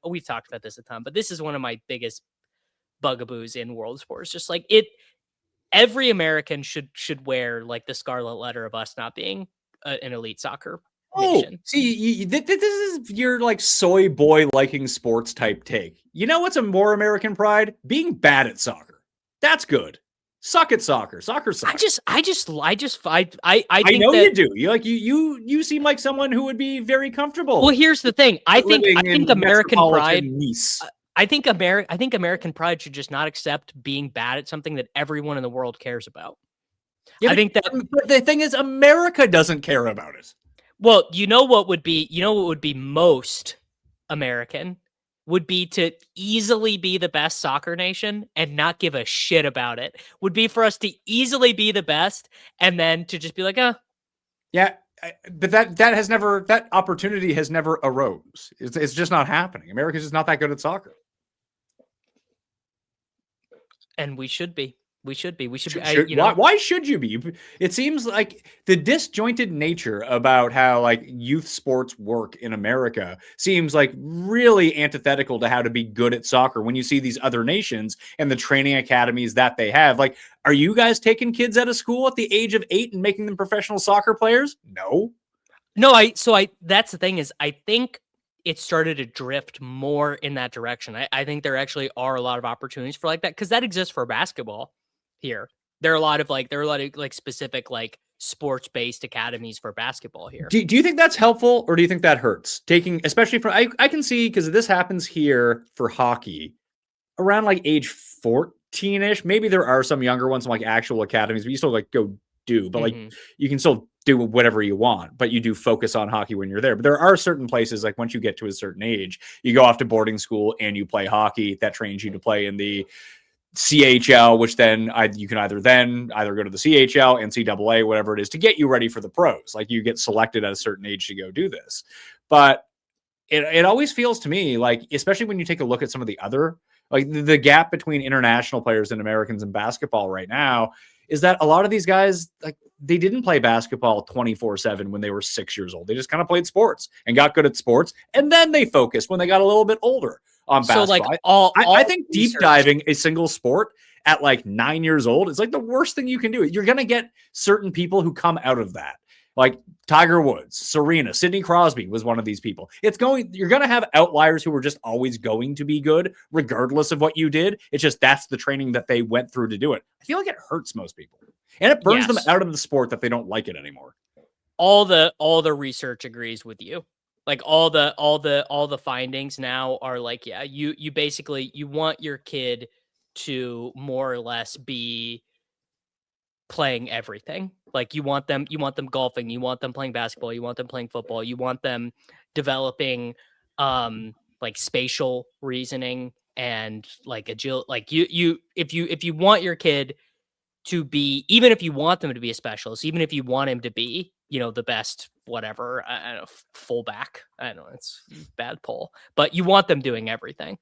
we've talked about this a ton, but this is one of my biggest bugaboos in world sports. Just like every American should wear like the scarlet letter of us not being an elite soccer Oh, nation. see, this is your like soy boy liking sports type take. You know what's a more American pride? Being bad at soccer. That's good. Suck at soccer. Soccer sucks. I I think know that. you do. You seem like someone who would be very Well, comfortable here's the thing. I living in think American pride. metropolitan Nice. I think American pride should just not accept being bad at something that everyone in the world cares about. Yeah, I think that. but the thing is, America doesn't care about it. Well, what would be most American would be to easily be the best soccer nation and not give a shit about it. Would be for us to easily be the best and then to just be like, Yeah, but that opportunity has never arose. It's just not happening. America's just not that good at soccer. and we should be. We should be. Why should you be? It seems like the disjointed nature about how like youth sports work in America seems like really antithetical to how to be good at soccer when you see these other nations and the training academies that they have. Like, are you guys taking kids out of school at the age of 8 and making them professional soccer players? No. That's the thing is I think it started to drift more in that direction. I think there actually are a lot of opportunities for like that because that exists for basketball here. There are a lot of specific like sports based academies for basketball here. Do you think that's helpful or do you think that hurts? Taking, especially for, I can see because this happens here for hockey around like age 14-ish. Maybe there are some younger ones, like actual academies, but you still like go do, but like you can still do whatever you want, but you do focus on hockey when you're there. But there are certain places, like once you get to a certain age, you go off to boarding school and you play hockey that trains you to play in the CHL, which then you can either go to the CHL, NCAA, whatever it is, to get you ready for the pros. Like you get selected at a certain age to go do this. But it always feels to me like, especially when you take a look at some of the other, like the gap between international players and Americans in basketball right now is that a lot of these guys, like they didn't play basketball 24/7 when they were 6 years old. They just kind of played sports and got good at sports. And then they focused when they got a little bit older on basketball. So like I think deep diving a single sport at like 9 years old is like the worst thing you can do. You're going to get certain people who come out of that. Like Tiger Woods, Serena, Sidney Crosby was one of these people. You're going to have outliers who are just always going to be good, regardless of what you did. It's just that's the training that they went through to do it. I feel like it hurts most people, and it burns them out of the sport that they don't like it anymore. All the research agrees with you. Like all the findings now are like, yeah, you basically you want your kid to more or less be playing everything. Like you want them golfing, you want them playing basketball, you want them playing football, you want them developing like spatial reasoning and like agility. Like if you want your kid to be, even if you want them to be a specialist, even if you want him to be, the best whatever, I don't know, fullback. I don't know, it's bad pull, but you want them doing everything.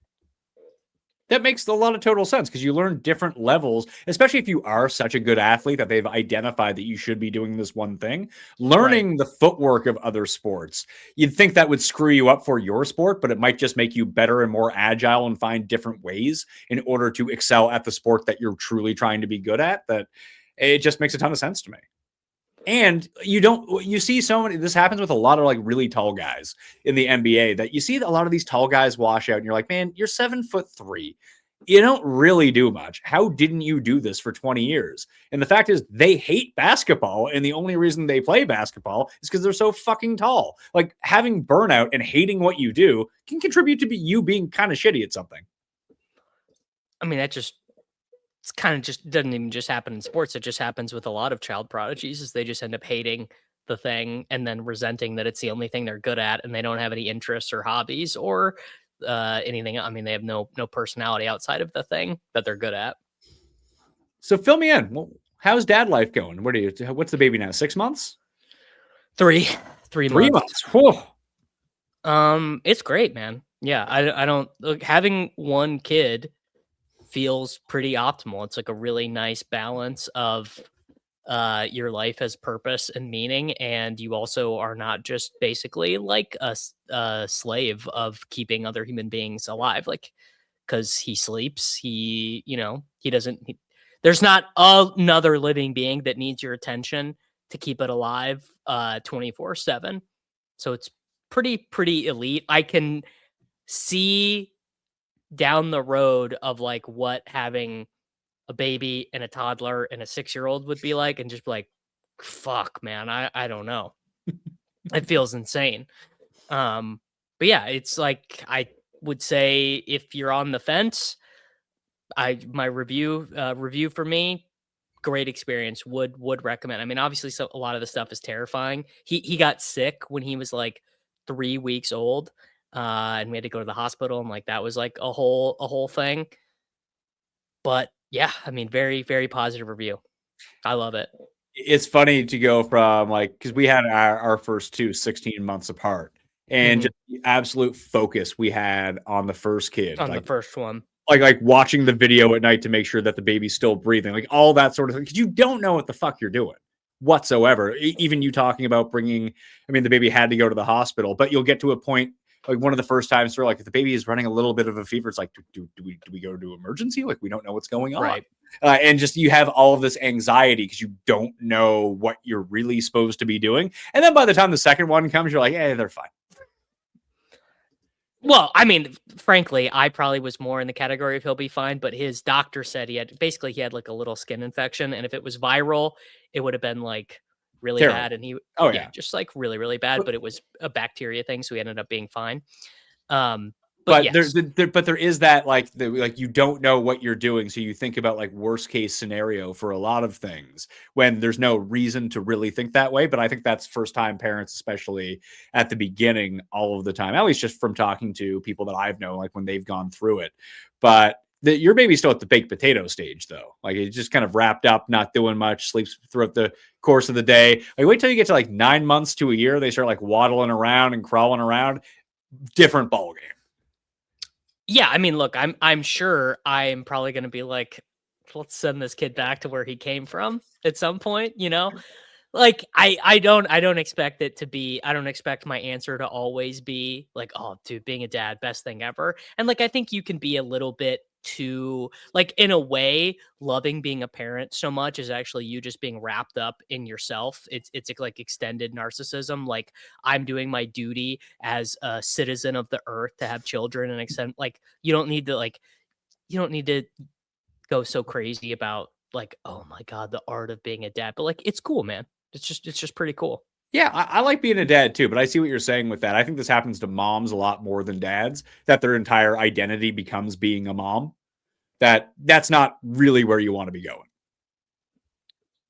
That makes a lot of total sense because you learn different levels, especially if you are such a good athlete that they've identified that you should be doing this one thing. Right. Learning the footwork of other sports, you'd think that would screw you up for your sport, but it might just make you better and more agile and find different ways in order to excel at the sport that you're truly trying to be good at. That it just makes a ton of sense to me. And you see so many, this happens with a lot of like really tall guys in the NBA that you see a lot of these tall guys wash out and you're like, man, you're 7'3". You don't really do much. How didn't you do this for 20 years? And the fact is they hate basketball. And the only reason they play basketball is because they're so fucking tall. Like having burnout and hating what you do can contribute to you being kind of shitty at something. I mean, that just it's kind of just doesn't even just happen in sports. It just happens with a lot of child prodigies is they just end up hating the thing and then resenting that it's the only thing they're good at and they don't have any interests or hobbies or anything. I mean, they have no personality outside of the thing that they're good at. So fill me in. Well, how's dad life going? What's the baby now? 6 months? Three, three 3 months. months. Whoa. It's great, man. Yeah, I don't look having one kid feels pretty optimal. It's like a really nice balance of your life has purpose and meaning, and you also are not just basically like a slave of keeping other human beings alive. Like because he sleeps, he doesn't. There's not another living being that needs your attention to keep it alive 24/7. So it's pretty elite. I can see down the road of like what having a baby and a toddler and a 6-year-old would be like, and just be like, fuck, man, I don't know. It feels insane. But yeah, it's like I would say if you're on the fence, my review for me, great experience. Would recommend. I mean, obviously, a lot of the stuff is terrifying. He got sick when he was like 3 weeks old, and we had to go to the hospital, and like that was like a whole thing. But yeah, I mean, very positive review. I love it. It's funny to go from like, because we had our first two 16 months apart and Mhm. just the absolute focus we had on the first kid. On the first one. Like watching the video at night to make sure that the baby's still breathing, like all that sort of thing. Because you don't know what the fuck you're doing whatsoever. Even you talking about bringing, I mean, the baby had to go to the hospital, but you'll get to a point like one of the first times where like if the baby is running a little bit of a fever, it's like, do we go to emergency? Like we don't know what's going on. Right. And just you have all of this anxiety because you don't know what you're really supposed to be doing. And then by the time the second one comes, you're like, hey, they're fine. Well, I mean, frankly, I probably was more in the category of he'll be fine, but his doctor said he had like a little skin infection, and if it was viral, it would have been like really Terrible. bad. And Oh yeah, yeah. just like really bad. But it was a bacteria thing, so he ended up being fine. But But yes, there is that like you don't know what you're doing, so you think about like worst case scenario for a lot of things when there's no reason to really think that way. But I think that's first time parents, especially at the beginning, all of the time. At least just from talking to people that I've known, like when they've gone through it. But your baby's still at the baked potato stage, though. Like it's just kind of wrapped up, not doing much, sleeps throughout the course of the day. Like wait till you get to like 9 months to a year, they start like waddling around and crawling around. Different ball game. yeah. I mean, look, I'm sure I'm probably going to be like, let's send this kid back to where he came from at some point. Like I don't expect it to be I don't expect my answer to always be like, "Oh, dude, being a dad, best thing ever." And like I think you can be a little bit too like in a way, loving being a parent so much is actually you just being wrapped up in yourself. It's like extended narcissism. Like I'm doing my duty as a citizen of the earth to have children and extend like you don't need to go so crazy about like, "Oh my god, the art of being a dad." But like it's cool, man. It's just pretty cool. Yeah, I like being a dad too, but I see what you're saying with that. I think this happens to moms a lot more than dads, that their entire identity becomes being a mom. That's not really where you want to be going.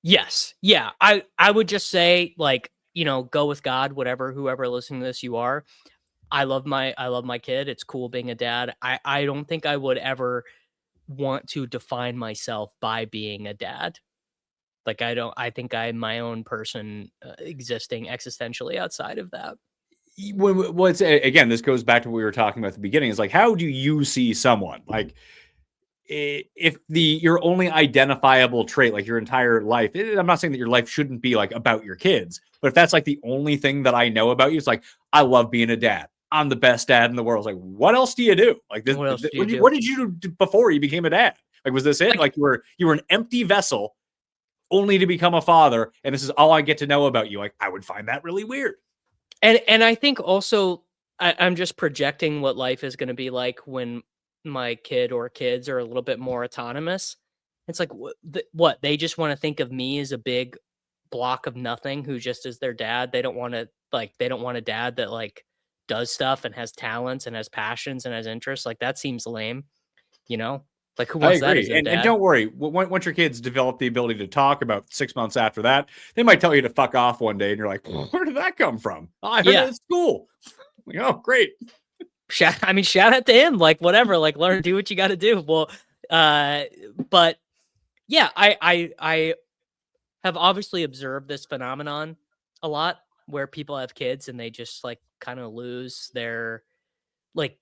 Yes. Yeah. I would just say like, go with God, whoever listening to this you are. I love my kid. It's cool being a dad. I don't think I would ever want to define myself by being a dad. Like I think I'm my own person existing existentially outside of that. Well, it's again, this goes back to what we were talking about at the beginning. Is like, how do you see someone? Like, if your only identifiable trait, like your entire life, I'm not saying that your life shouldn't be like about your kids, but if that's like the only thing that I know about you, it's like, I love being a dad. I'm the best dad in the world. It's like, what else do you do? Like this, What else do you what did, do? what did you do before you became a dad? Like, was this it? Like, Like you were an empty vessel only to become a father, and this is all I get to know about you. Like, I would find that really weird. and I think also I'm just projecting what life is going to be like when my kid or kids are a little bit more autonomous. It's like what they just want to think of me as a big block of nothing who just is their dad. They don't want to they don't want a dad that like does stuff and has talents and has passions and has interests. Like that seems lame, you know? Like who I wants that as agree. their And dad? don't worry, once your kids develop the ability to talk, about 6 months after that, they might tell you to fuck off one day, and you're like, where did that come from? Oh, I heard it Yeah. at school. Like, oh, great. I mean, shout out to him. Like whatever. Like learn, do what you got to do. Well, but yeah, I have obviously observed this phenomenon a lot where people have kids and they just like kind of lose their like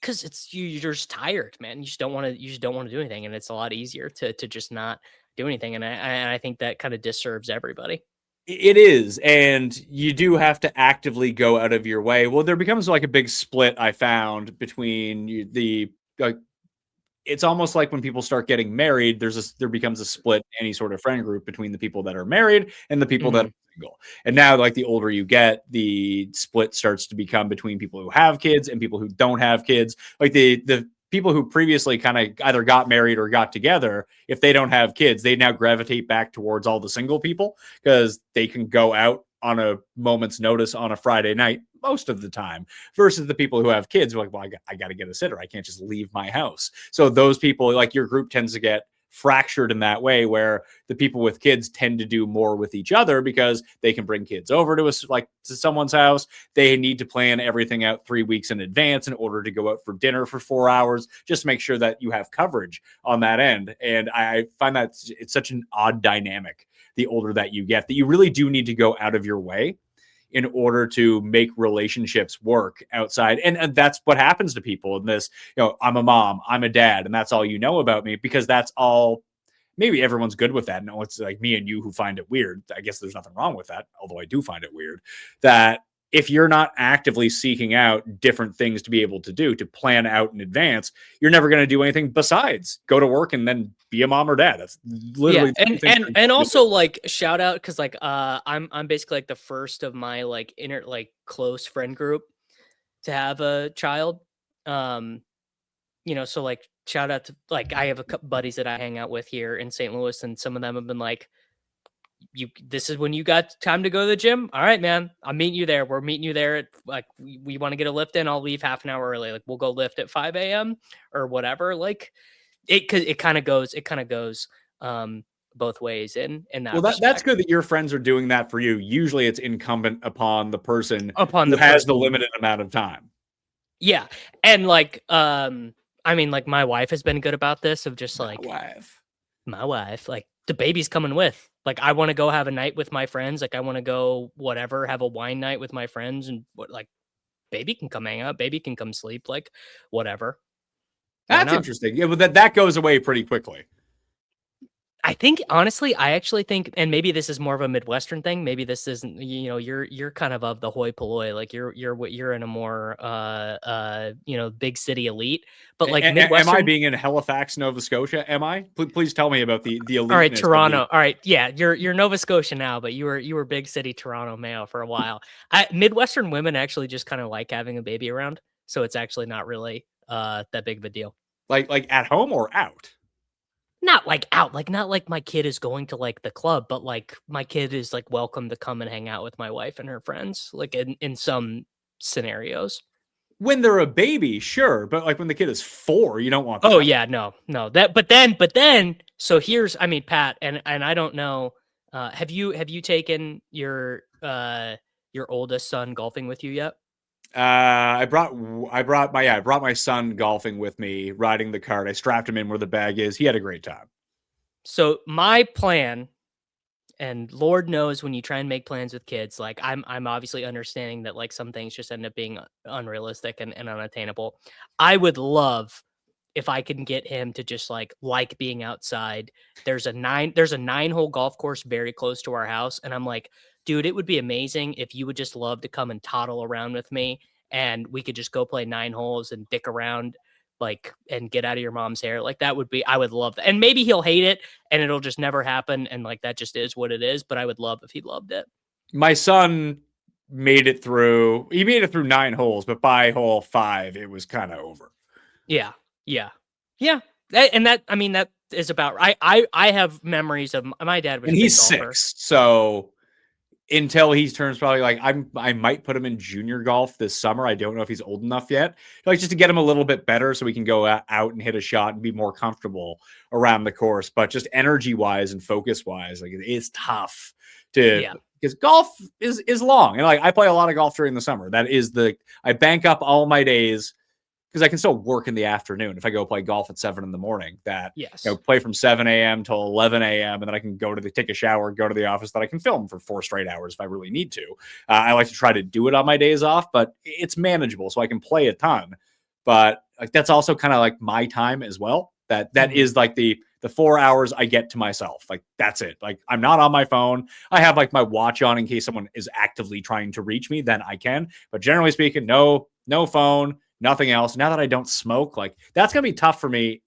because it's you're just tired, man. You just don't want to do anything, and it's a lot easier to just not do anything. And I think that kind of disserves everybody. It is, and you do have to actively go out of your way. Well, there becomes like a big split I found between the like it's almost like when people start getting married, there becomes a split in any sort of friend group between the people that are married and the people that Hmm. are single. And now, like the older you get, the split starts to become between people who have kids and people who don't have kids. Like the people who previously kind of either got married or got together, if they don't have kids, they now gravitate back towards all the single people because they can go out on a moment's notice on a Friday night most of the time versus the people who have kids who are like, well, I got to get a sitter. I can't just leave my house. So those people, like your group tends to get fractured in that way where the people with kids tend to do more with each other because they can bring kids over to us like to someone's house. They need to plan everything out 3 weeks in advance in order to go out for dinner for 4 hours, just to make sure that you have coverage on that end. And I find that it's such an odd dynamic the older that you get that you really do need to go out of your way in order to make relationships work outside. And that's what happens to people in this, I'm a mom, I'm a dad, and that's all you know about me because that's all. Maybe everyone's good with that. No, it's like me and you who find it weird. I guess there's nothing wrong with that, although I do find it weird that if you're not actively seeking out different things to be able to do, to plan out in advance, you're never going to do anything besides go to work and then be a mom or dad. That's Yeah, literally the only thing and also like shout out because like I'm basically like the first of my like inner like close friend group to have a child. Um, so like shout out to like I have a couple buddies that I hang out with here in St. Louis, and some of them have been like, "You, this is when you got time to go to the gym. All right, man, I'm meeting you there. We're meeting you there at like we want to get a lift in. I'll leave half an hour early. Like we'll go lift at 5 a.m. or whatever. Like it kind of goes both ways in Well, that that's respect good that your friends are doing that for you. Usually it's incumbent upon the person upon who the has the person. limited amount of time. Yeah, and like I mean like my wife has been good about this of just My like wife. my wife, like the baby's coming with. Like I want to go have a night with my friends. Like I want to go whatever, have a wine night with my friends, and what like baby can come hang out, baby can come sleep, like whatever. Why That's not? interesting. Yeah, but that goes away pretty quickly. I think honestly, I actually think, and maybe this is more of a Midwestern thing. Maybe this isn't, you're kind of the hoi polloi, like you're in a more big city elite, but like Am I Midwestern. being in Halifax, Nova Scotia? Am I? Please tell me about the All right, eliteness of the. Toronto. All right, yeah, you're Nova Scotia now, but you were big city Toronto Mayo for a while. Midwestern women actually just kind of like having a baby around, so it's actually not really that big of a deal. Like at home or out? Not like out, like not like my kid is going to like the club, but like my kid is like welcome to come and hang out with my wife and her friends, like in some scenarios. When they're a baby, sure, but like when the kid is 4, you don't want Oh that. yeah, no, that, but then, so here's, I mean, Pat, and I don't know, have you taken your oldest son golfing with you yet? I brought my son golfing with me, riding the cart. I strapped him in where the bag is. He had a great time. So my plan, and Lord knows when you try and make plans with kids, like I'm obviously understanding that like some things just end up being unrealistic and unattainable. I would love if I can get him to just like being outside. There's a 9-hole golf course very close to our house. And I'm like, dude, it would be amazing if you would just love to come and toddle around with me and we could just go play 9 holes and dick around and get out of your mom's hair. Like that would be, I would love that. And maybe he'll hate it and it'll just never happen. And like, that just is what it is. But I would love if he loved it. My son made it through. He made it through 9 holes, but by hole 5, it was kind of over. Yeah. Yeah. Yeah. And that, I mean, that is about, I have memories of my dad was and a big he's golfer. 6. So until he turns probably like I might put him in junior golf this summer. I don't know if he's old enough yet. Like just to get him a little bit better so we can go out and hit a shot and be more comfortable around the course. But just energy wise and focus wise, like it is tough to because golf is long. And like I play a lot of golf during the summer. That is I bank up all my days because I can still work in the afternoon if I go play golf at 7 a.m. That play from 7 a.m. till 11 a.m. and then I can go to take a shower, go to the office. That I can film for 4 straight hours if I really need to. I like to try to do it on my days off, but it's manageable, so I can play a ton. But like that's also kind of like my time as well. That is like the 4 hours I get to myself. Like that's it. Like I'm not on my phone. I have like my watch on in case someone is actively trying to reach me. Then I can. But generally speaking, no phone. Nothing else. Now that I don't smoke, like that's gonna be tough for me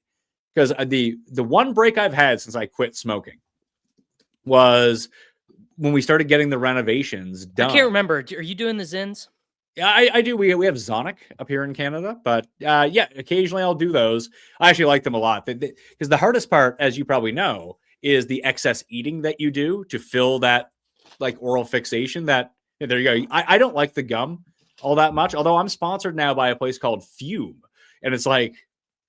because the one break I've had since I quit smoking was when we started getting the renovations done. I can't remember. Are you doing the Zins? Yeah, I do. We have Zonic up here in Canada, but yeah, occasionally I'll do those. I actually like them a lot because the hardest part, as you probably know, is the excess eating that you do to fill that like oral fixation. That there you go. I don't like the gum all that much, although I'm sponsored now by a place called Fume, and it's like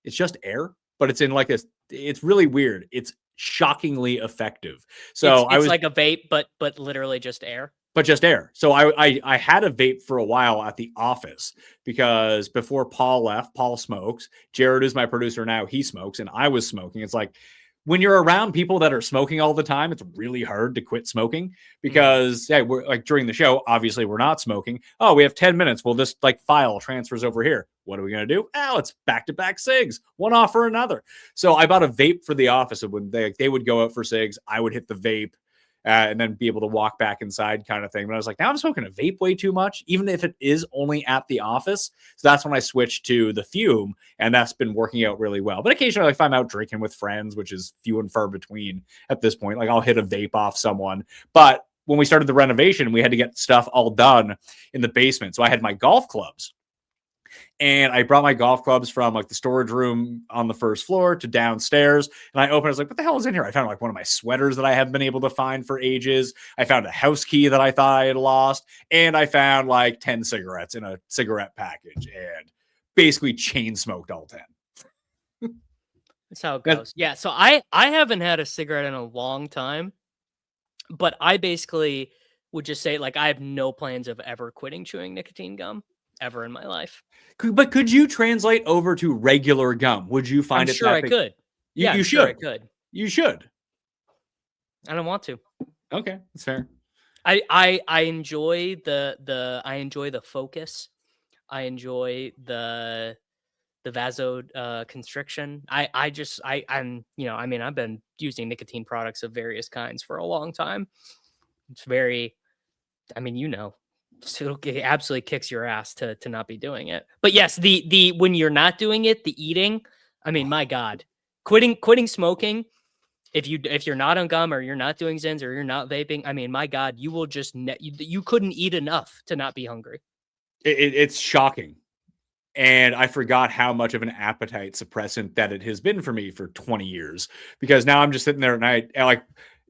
it's just air, but it's in like it's really weird. It's shockingly effective. So it's like a vape, but literally just air. But just air. So I had a vape for a while at the office because before Paul left, Paul smokes. Jared is my producer now. He smokes, and I was smoking. It's like when you're around people that are smoking all the time, it's really hard to quit smoking because we're like during the show, obviously we're not smoking. Oh, we have 10 minutes. Well, this like file transfers over here. What are we going to do? Oh, it's back-to-back cigs, one off for another. So I bought a vape for the office. And when they would go out for cigs, I would hit the vape and then be able to walk back inside kind of thing. But I was like, now I'm smoking a vape way too much, even if it is only at the office. So that's when I switched to the Fume, and that's been working out really well. But occasionally if I'm out drinking with friends, which is few and far between at this point, like I'll hit a vape off someone. But when we started the renovation, we had to get stuff all done in the basement. So I had my golf clubs. And I brought my golf clubs from like the storage room on the first floor to downstairs. And I opened, I was like, what the hell is in here? I found like one of my sweaters that I haven't been able to find for ages. I found a house key that I thought I had lost. And I found like 10 cigarettes in a cigarette package and basically chain smoked all 10. That's how it goes. Yeah. So I haven't had a cigarette in a long time, but I basically would just say like I have no plans of ever quitting chewing nicotine gum ever in my life. But could you translate over to regular gum? Would you find I'm sure I could. You should. Sure I could. You should. I don't want to. Okay, that's fair. I enjoy I enjoy the focus. I enjoy the vasoconstriction. I'm I mean I've been using nicotine products of various kinds for a long time. It's very, I mean it absolutely kicks your ass to not be doing it. But yes, the when you're not doing it, the eating, I mean, my God, quitting smoking, if you're not on gum or you're not doing Zins or you're not vaping, I mean, my God, you will just you couldn't eat enough to not be hungry. It's shocking. And I forgot how much of an appetite suppressant that it has been for me for 20 years because now I'm just sitting there at night and like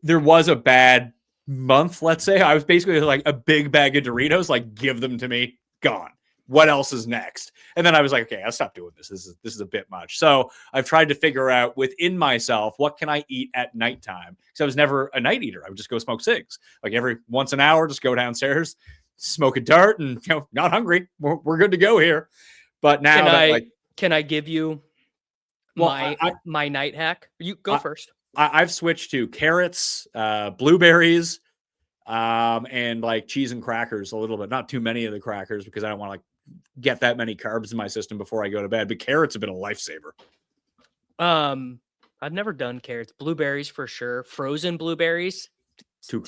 there was a bad month, let's say. I was basically like a big bag of Doritos, like give them to me, gone. What else is next? And then I was like, okay, I'll stop doing this. This is a bit much. So I've tried to figure out within myself, what can I eat at nighttime? Because I was never a night eater. I would just go smoke cigs. Like every once an hour, just go downstairs, smoke a dart, and not hungry. We're good to go here. But now can I give you my night hack? You go first. I've switched to carrots, blueberries, and like cheese and crackers a little bit. Not too many of the crackers because I don't want to like get that many carbs in my system before I go to bed. But carrots have been a lifesaver. I've never done carrots. Blueberries for sure. Frozen blueberries, Too.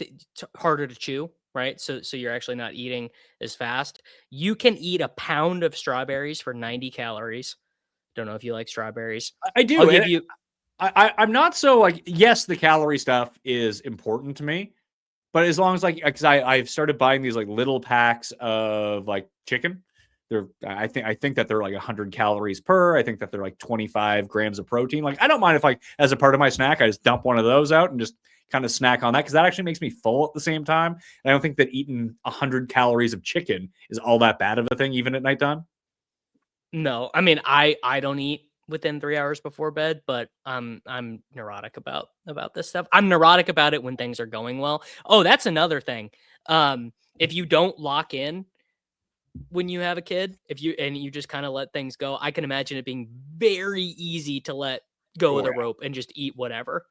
harder to chew, right? So you're actually not eating as fast. You can eat a pound of strawberries for 90 calories. Don't know if you like strawberries. I do. I'll And give you I'm not so like, yes, the calorie stuff is important to me, but as long as like, because I've started buying these like little packs of like chicken. I think that they're like 100 calories per. I think that they're like 25 grams of protein. Like I don't mind if like as a part of my snack, I just dump one of those out and just kind of snack on that because that actually makes me full at the same time. And I don't think that eating 100 calories of chicken is all that bad of a thing, even at nighttime. no. I mean, I don't eat within 3 hours before bed, but I'm neurotic about this stuff. I'm neurotic about it when things are going well. Oh, that's another thing. If you don't lock in when you have a kid, if you just kind of let things go, I can imagine it being very easy to let go of Oh, the yeah. rope and just eat whatever.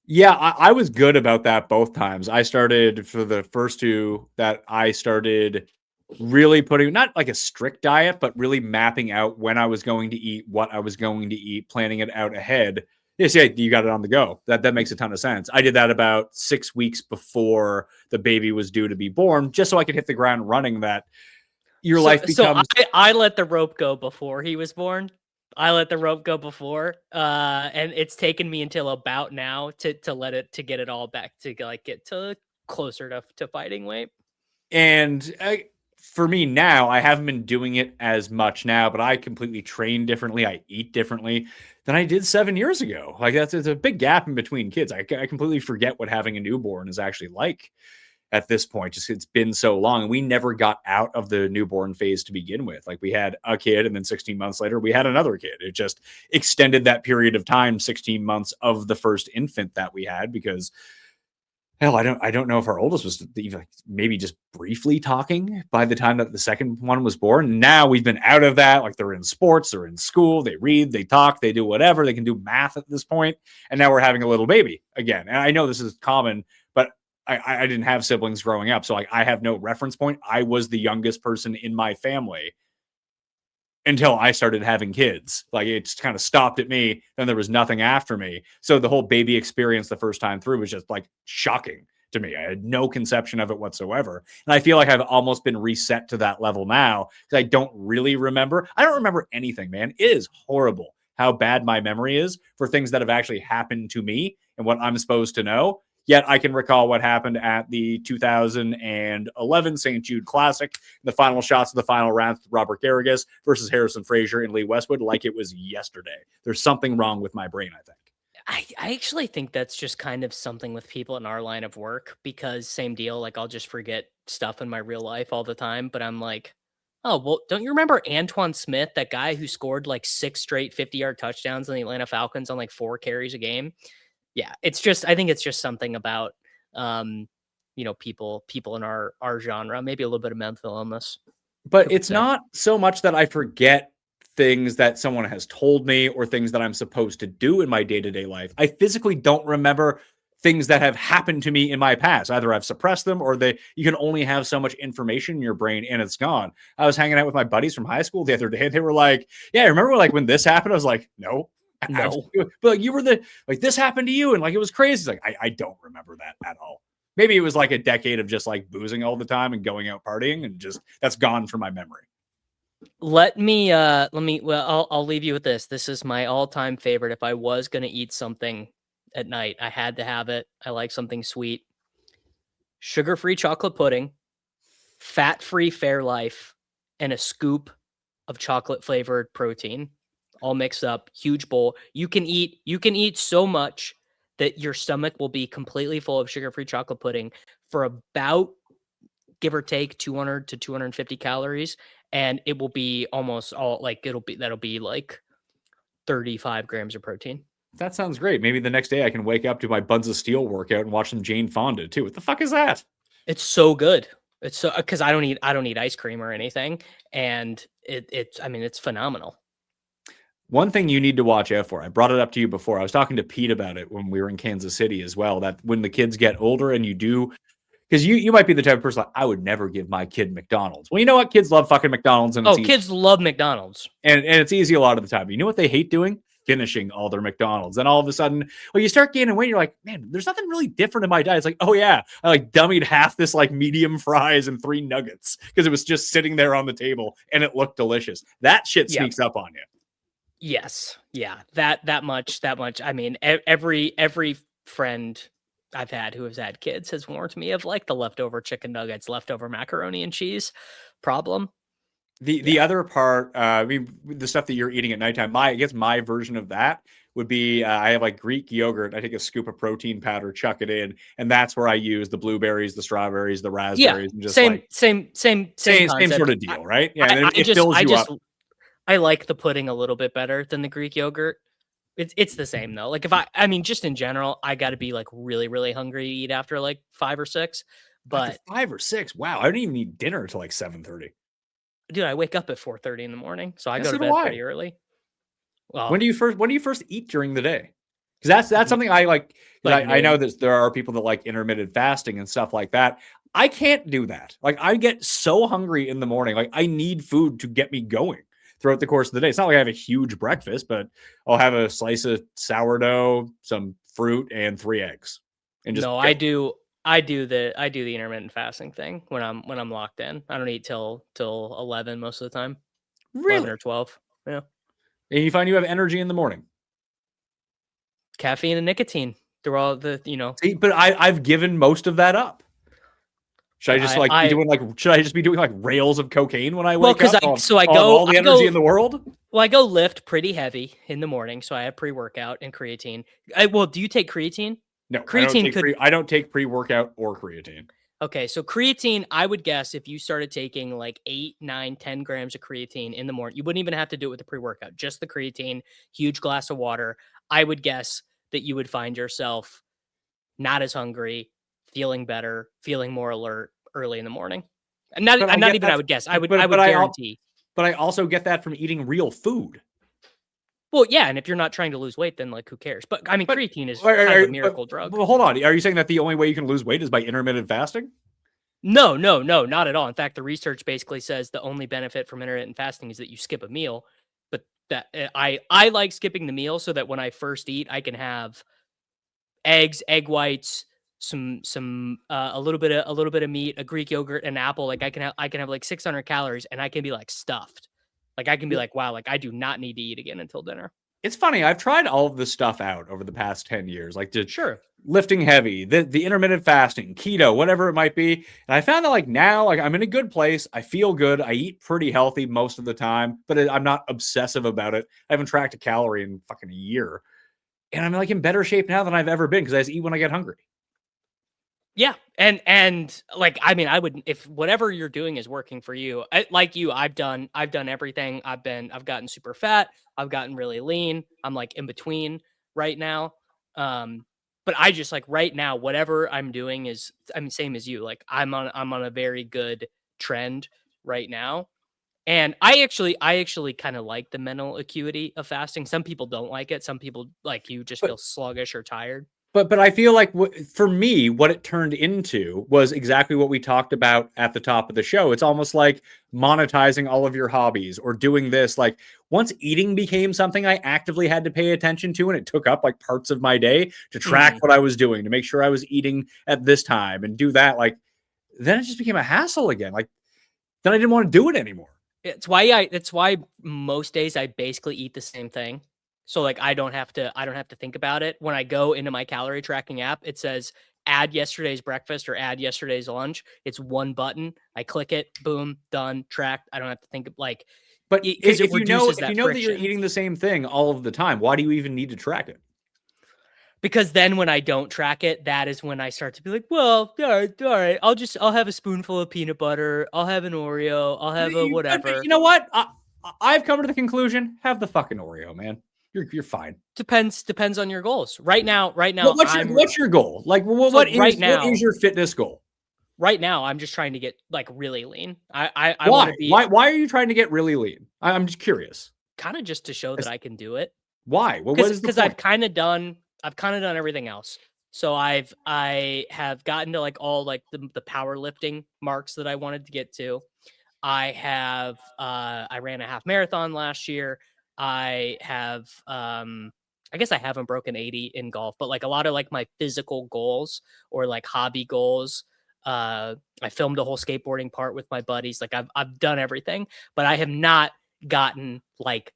Yeah, I was good about that both times. I started for the first two that I started really putting not like a strict diet, but really mapping out when I was going to eat, what I was going to eat, planning it out ahead. Yes, yeah, you got it on the go. That makes a ton of sense. I did that about 6 weeks before the baby was due to be born, just so I could hit the ground running. That your So life so becomes. I let the rope go before he was born. I let the rope go before, and it's taken me until about now to get it all back to like get to closer to fighting weight. And for me now, I haven't been doing it as much now, but I completely train differently. I eat differently than I did 7 years ago. Like it's a big gap in between kids. I completely forget what having a newborn is actually like at this point. Just it's been so long, and we never got out of the newborn phase to begin with. Like we had a kid, and then 16 months later, we had another kid. It just extended that period of time, 16 months of the first infant that we had, because hell, I don't know if our oldest was even like maybe just briefly talking by the time that the second one was born. Now we've been out of that. Like they're in sports, they're in school, they read, they talk, they do whatever. They can do math at this point. And now we're having a little baby again. And I know this is common, but I didn't have siblings growing up. So like I have no reference point. I was the youngest person in my family until I started having kids. Like it's kind of stopped at me. Then there was nothing after me. So the whole baby experience the first time through was just like shocking to me. I had no conception of it whatsoever. And I feel like I've almost been reset to that level now because I don't really remember. I don't remember anything, man. It is horrible how bad my memory is for things that have actually happened to me and what I'm supposed to know. Yet I can recall what happened at the 2011 St. Jude Classic, the final shots of the final round, Robert Garrigus versus Harrison Frazier and Lee Westwood, like it was yesterday. There's something wrong with my brain, I think. I actually think that's just kind of something with people in our line of work because same deal. Like I'll just forget stuff in my real life all the time, but I'm like, oh well, don't you remember Antoine Smith, that guy who scored like 6 straight 50-yard touchdowns in the Atlanta Falcons on like 4 carries a game? Yeah, it's just I think it's just something about um, people in our genre, maybe a little bit of mental illness. But Who could it's say? not so much that I forget things that someone has told me or things that I'm supposed to do in my day-to-day life. I physically don't remember things that have happened to me in my past. Either I've suppressed them or you can only have so much information in your brain and it's gone. I was hanging out with my buddies from high school the other day. They were like, yeah, remember like when this happened? I was like, no. No. Absolutely. But like you were like this happened to you and like it was crazy. It's like I don't remember that at all. Maybe it was like a decade of just like boozing all the time and going out partying and just that's gone from my memory. Well, I'll leave you with this. This is my all-time favorite. If I was gonna eat something at night, I had to have it. I like something sweet. Sugar-free chocolate pudding, fat-free Fairlife, and a scoop of chocolate-flavored protein, all mixed up, huge bowl. You can eat so much that your stomach will be completely full of sugar-free chocolate pudding for about, give or take, 200 to 250 calories, and it will be almost all like that'll be like 35 grams of protein. That sounds great. Maybe the next day I can wake up to my Buns of Steel workout and watch some Jane Fonda too. What the fuck is that? It's so good. It's so because I don't eat ice cream or anything, and it's I mean it's phenomenal. One thing you need to watch out for. I brought it up to you before. I was talking to Pete about it when we were in Kansas City as well. That when the kids get older and you do, because you might be the type of person like, I would never give my kid McDonald's. Well, you know what? Kids love fucking McDonald's, and it's Oh, easy. kids love McDonald's. And it's easy a lot of the time. You know what they hate doing? finishing all their McDonald's. Then all of a sudden, well, you start gaining weight. You're like, man, there's nothing really different in my diet. It's like, oh yeah, I like dummied half this like medium fries and 3 nuggets because it was just sitting there on the table and it looked delicious. That shit Yeah. sneaks up on you. Yes. Yeah. That much. I mean, every friend I've had who has had kids has warned me of like the leftover chicken nuggets, leftover macaroni and cheese problem. The other part, I mean, the stuff that you're eating at nighttime, I guess my version of that would be I have like Greek yogurt. I take a scoop of protein powder, chuck it in, and that's where I use the blueberries, the strawberries, the Yeah. raspberries, and just Same like same same sort of deal, right? Yeah, and then it fills you up. I like the pudding a little bit better than the Greek yogurt. It's the same though. Like if I mean, just in general, I got to be like really, really hungry to eat after like 5 or 6. After But 5 or 6, wow, I didn't even eat dinner until like 7:30. dude, I wake up at 4:30 in the morning, so I Yeah, go so to do bed I. pretty early. Well, When do you first eat during the day? Because that's something I like. like I know noon. that there are people that like intermittent fasting and stuff like that. I can't do that. Like I get so hungry in the morning. Like I need food to get me going throughout the course of the day. It's not like I have a huge breakfast, but I'll have a slice of sourdough, some fruit, and 3 eggs, and just No, go. I do the intermittent fasting thing when I'm locked in. I don't eat till 11 most of the time. 11 Really? or 12. Yeah. And you find you have energy in the morning. Caffeine and nicotine. They're all See, but I've given most of that up. Should I just like be I doing like? Should I just be doing like rails of cocaine when I well, wake up? I have all the energy in the world. Well, I go lift pretty heavy in the morning, so I have pre-workout and creatine. Well, do you take creatine? No, Creatine could I don't take pre-workout or creatine. Okay, so creatine, I would guess if you started taking like 8, 9, 10 grams of creatine in the morning, you wouldn't even have to do it with the pre-workout, just the creatine, huge glass of water. I would guess that you would find yourself not as hungry, feeling better, feeling more alert early in the morning. And But I not get even I that. would guess. I would But guarantee. I also get that from eating real food. Well, yeah, and if you're not trying to lose weight, then like who cares? But I mean, But creatine is kind of a miracle drug. hold on. Are you saying that the only way you can lose weight is by intermittent fasting? No, not at all. In fact, the research basically says the only benefit from intermittent fasting is that you skip a meal. But that I like skipping the meal so that when I first eat, I can have eggs, egg whites, a little bit of meat, a Greek yogurt, an apple. Like I can have like 600 calories, and I can be like stuffed. Like I can be like, wow, like I do not need to eat again until dinner. It's funny. I've tried all of this stuff out over the past 10 years, like Sure. lifting heavy, the intermittent fasting, keto, whatever it might be. And I found that like now, like I'm in a good place. I feel good. I eat pretty healthy most of the time, but I'm not obsessive about it. I haven't tracked a calorie in fucking a year. And I'm like in better shape now than I've ever been because I just eat when I get hungry. Yeah, and like I mean, I would if whatever you're doing is working for you. Like you, I've done everything. I've gotten super fat. I've gotten really lean. I'm like in between right now. But I just like right now, whatever I'm doing is I'm same as you. Like I'm on a very good trend right now. And I actually kind of like the mental acuity of fasting. Some people don't like it. Some people like you just But feel sluggish or tired. but I feel like for me, what it turned into was exactly what we talked about at the top of the show. It's almost like monetizing all of your hobbies or doing this. Like once eating became something I actively had to pay attention to, and it took up like parts of my day to track what I was doing, to make sure I was eating at this time and do that. Like then it just became a hassle again. Like then I didn't want to do it anymore. It's why most days I basically eat the same thing. So like I don't have to think about it. When I go into my calorie tracking app, it says add yesterday's breakfast or add yesterday's lunch. It's one button. I click it, boom, done, tracked. I don't have to think of like But because it if you know reduces that that you're friction. eating the same thing all of the time, why do you even need to track it? Because then when I don't track it, that is when I start to be like, well, all right. I'll have a spoonful of peanut butter. I'll have an Oreo. I'll have a But whatever. you know what? I've come to the conclusion: have the fucking Oreo, man. You're fine. Depends on your goals. Right now, What's your goal? Like, so what is your fitness goal? right now I'm just trying to get like really lean. I want Why? to be Why are you trying to get really lean? I'm just curious. kind of just to show that I can do it. Why? Well, what is the Because point? I've kind of done everything else. So I have gotten to like all like the powerlifting marks that I wanted to get to. I ran a half marathon last year. I have, I guess I haven't broken 80 in golf, but like a lot of like my physical goals or like hobby goals. I filmed a whole skateboarding part with my buddies. Like I've done everything, but I have not gotten like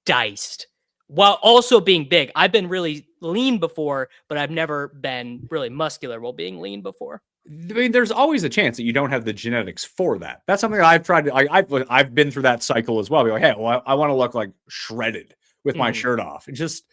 diced while also being big. I've been really lean before, but I've never been really muscular while being lean before. I mean, there's always a chance that you don't have the genetics for that. That's something that I've tried to. I've been through that cycle as well. Be like, hey, well, I want to look like shredded with my shirt off. It just,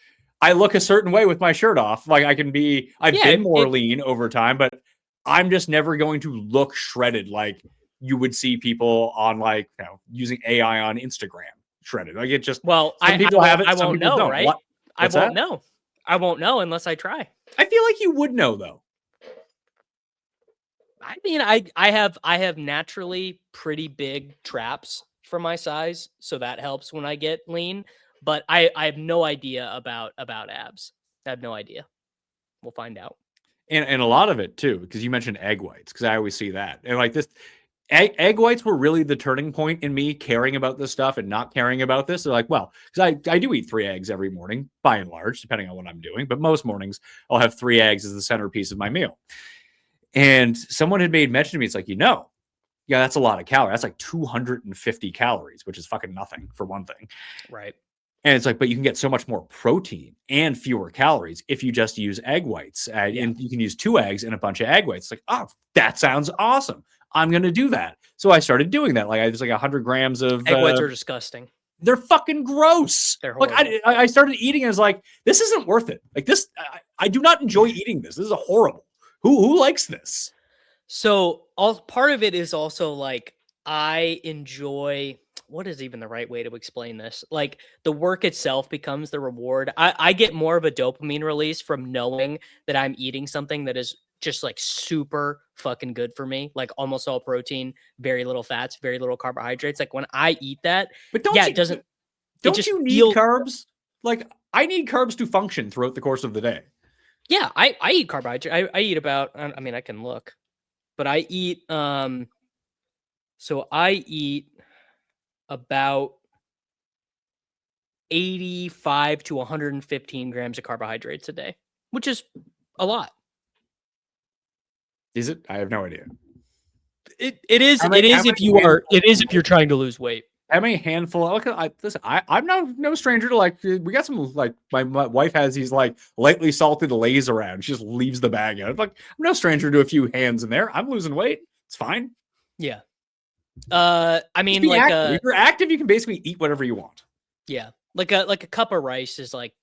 I look a certain way with my shirt off. Like I can be. I've been more lean over time, but I'm just never going to look shredded like you would see people on like using AI on Instagram shredded. Like it just. Well, some people have it. I Some won't people know, don't. right? I won't know. I won't know unless I try. I feel like you would know though. I mean, I have naturally pretty big traps for my size, so that helps when I get lean. But I have no idea about abs. I have no idea. We'll find out. And a lot of it too, because you mentioned egg whites, because I always see that. And like this, egg whites were really the turning point in me caring about this stuff and not caring about this. They're like, well, because I do eat 3 eggs every morning, by and large, depending on what I'm doing. But most mornings, I'll have 3 eggs as the centerpiece of my meal. And someone had made mention to me, it's like, yeah, that's a lot of calories. That's like 250 calories, which is fucking nothing for one thing. Right. And it's like, but you can get so much more protein and fewer calories if you just use egg whites. And you can use 2 eggs and a bunch of egg whites. It's like, oh, that sounds awesome. I'm going to do that. So I started doing that. Like, there's like 100 grams of egg whites are disgusting. They're fucking gross. They're horrible. Like, I started eating and I was like, this isn't worth it. Like this, I do not enjoy eating this. This is horrible. Who likes this? So part of it is also like, I enjoy, what is even the right way to explain this? Like the work itself becomes the reward. I get more of a dopamine release from knowing that I'm eating something that is just like super fucking good for me. Like almost all protein, very little fats, very little carbohydrates. Like when I eat that, but don't you need carbs? Like I need carbs to function throughout the course of the day. Yeah, I eat carbohydrate. I eat about, I mean, I can look, but I eat, so I eat about 85 to 115 grams of carbohydrates a day, which is a lot. Is it? I have no idea. It is if you're trying to lose weight. How many handful? Listen, I'm no stranger to like. We got some like my wife has these like lightly salted Lays around. She just leaves the bag out. Like I'm no stranger to a few hands in there. I'm losing weight. It's fine. Yeah. I mean, like if you're active, you can basically eat whatever you want. Yeah, like a cup of rice is like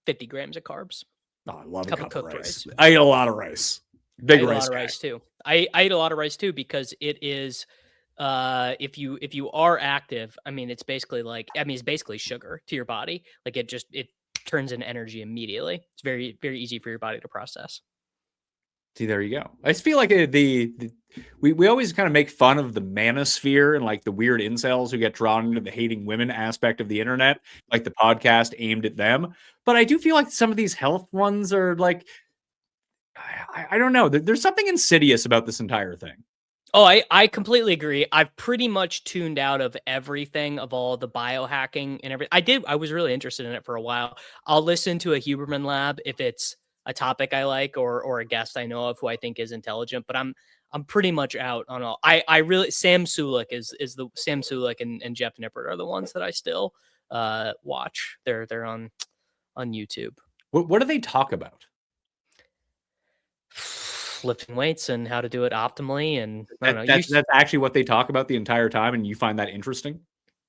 50 grams of carbs. Oh, I love a cup of rice. I eat a lot of rice. Big rice. A lot of rice too. I eat a lot of rice too because it is. If you are active, I mean, it's basically sugar to your body. Like it turns into energy immediately. It's very, very easy for your body to process. See, there you go. I just feel like we always kind of make fun of the Manosphere and like the weird incels who get drawn into the hating women aspect of the internet, like the podcast aimed at them. But I do feel like some of these health ones are like, I don't know. There's something insidious about this entire thing. Oh, I completely agree. I've pretty much tuned out of everything, of all the biohacking and everything. I was really interested in it for a while. I'll listen to a Huberman Lab if it's a topic I like or a guest I know of who I think is intelligent, but I'm pretty much out on all. I really, Sam Sulek is the Sam Sulek and Jeff Nippert are the ones that I still watch. They're on YouTube. What do they talk about? Lifting weights and how to do it optimally. And I don't know. That's actually what they talk about the entire time, and you find that interesting?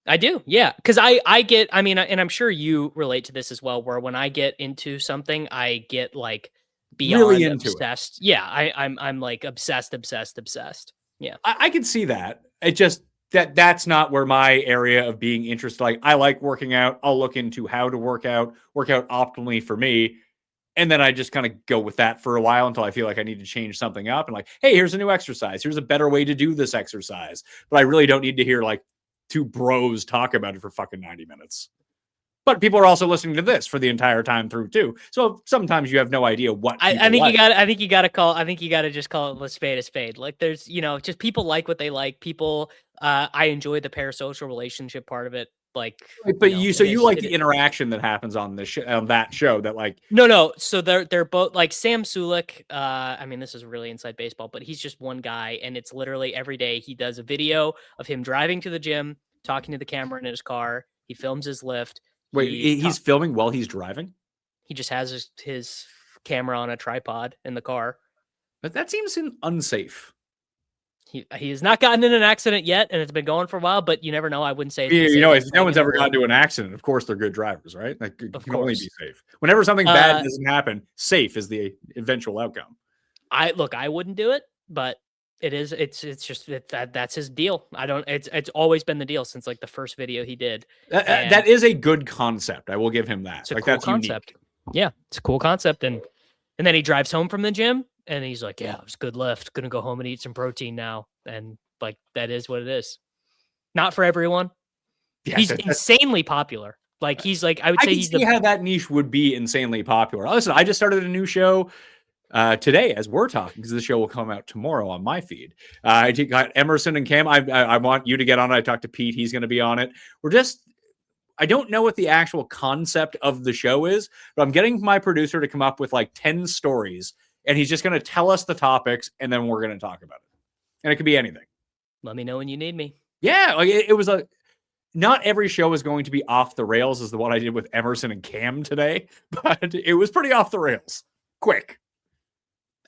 I do, yeah. Because I get, I mean, and I'm sure you relate to this as well, where when I get into something, I get like beyond really into obsessed. It. Yeah, I'm like obsessed. Yeah, I can see that. It just that's not where my area of being interested. Like I like working out. I'll look into how to work out optimally for me. And then I just kind of go with that for a while until I feel like I need to change something up and like, hey, here's a new exercise. Here's a better way to do this exercise. But I really don't need to hear like 2 bros talk about it for fucking 90 minutes. But people are also listening to this for the entire time through too. So sometimes you have no idea what I think you got to just call it a spade. Like there's, just people like what they like. People, I enjoy the parasocial relationship part of it. like, But know, so you like the interaction that happens on this on that show that like no. So they're both like Sam Sulek. I mean, this is really inside baseball, but he's just one guy, and it's literally every day he does a video of him driving to the gym, talking to the camera in his car. He films his lift. wait, he's filming while he's driving? He just has his camera on a tripod in the car. But that seems unsafe. He has not gotten in an accident yet, and it's been going for a while. But you never know. I wouldn't say it's if no one's ever gotten into an accident, of course they're good drivers, right? Like it can only be safe. Whenever something bad doesn't happen, safe is the eventual outcome. I wouldn't do it, but it's just that's his deal. It's always been the deal since like the first video he did. That is a good concept. I will give him that. It's a cool concept. Unique. Yeah, it's a cool concept. And then he drives home from the gym and he's like, yeah, it was a good lift. Gonna go home and eat some protein now. And like, that is what it is. Not for everyone. Yeah, he's insanely popular. Like he's like, I would say he's how that niche would be insanely popular. Listen, I just started a new show today as we're talking, because the show will come out tomorrow on my feed. I got Emerson and Cam. I want you to get on it. I talked to Pete. He's going to be on it. I don't know what the actual concept of the show is, but I'm getting my producer to come up with like 10 stories, and he's just going to tell us the topics, and then we're going to talk about it. And it could be anything. Let me know when you need me. Yeah, like it was not every show is going to be off the rails as the one I did with Emerson and Cam today, but it was pretty off the rails. Quick.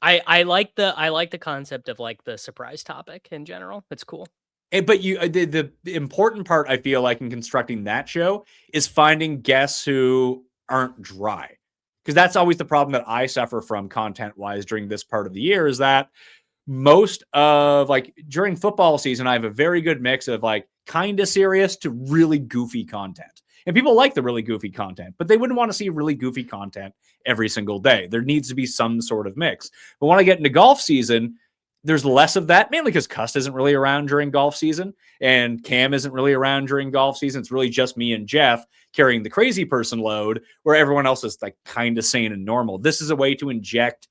I like the concept of like the surprise topic in general. It's cool. But the important part I feel like in constructing that show is finding guests who aren't dry, because that's always the problem that I suffer from content wise during this part of the year, is that most of like during football season, I have a very good mix of like kind of serious to really goofy content. And people like the really goofy content, but they wouldn't want to see really goofy content every single day. There needs to be some sort of mix. But when I get into golf season, there's less of that, mainly because Cust isn't really around during golf season and Cam isn't really around during golf season. It's really just me and Jeff carrying the crazy person load, where everyone else is like kind of sane and normal. This is a way to inject,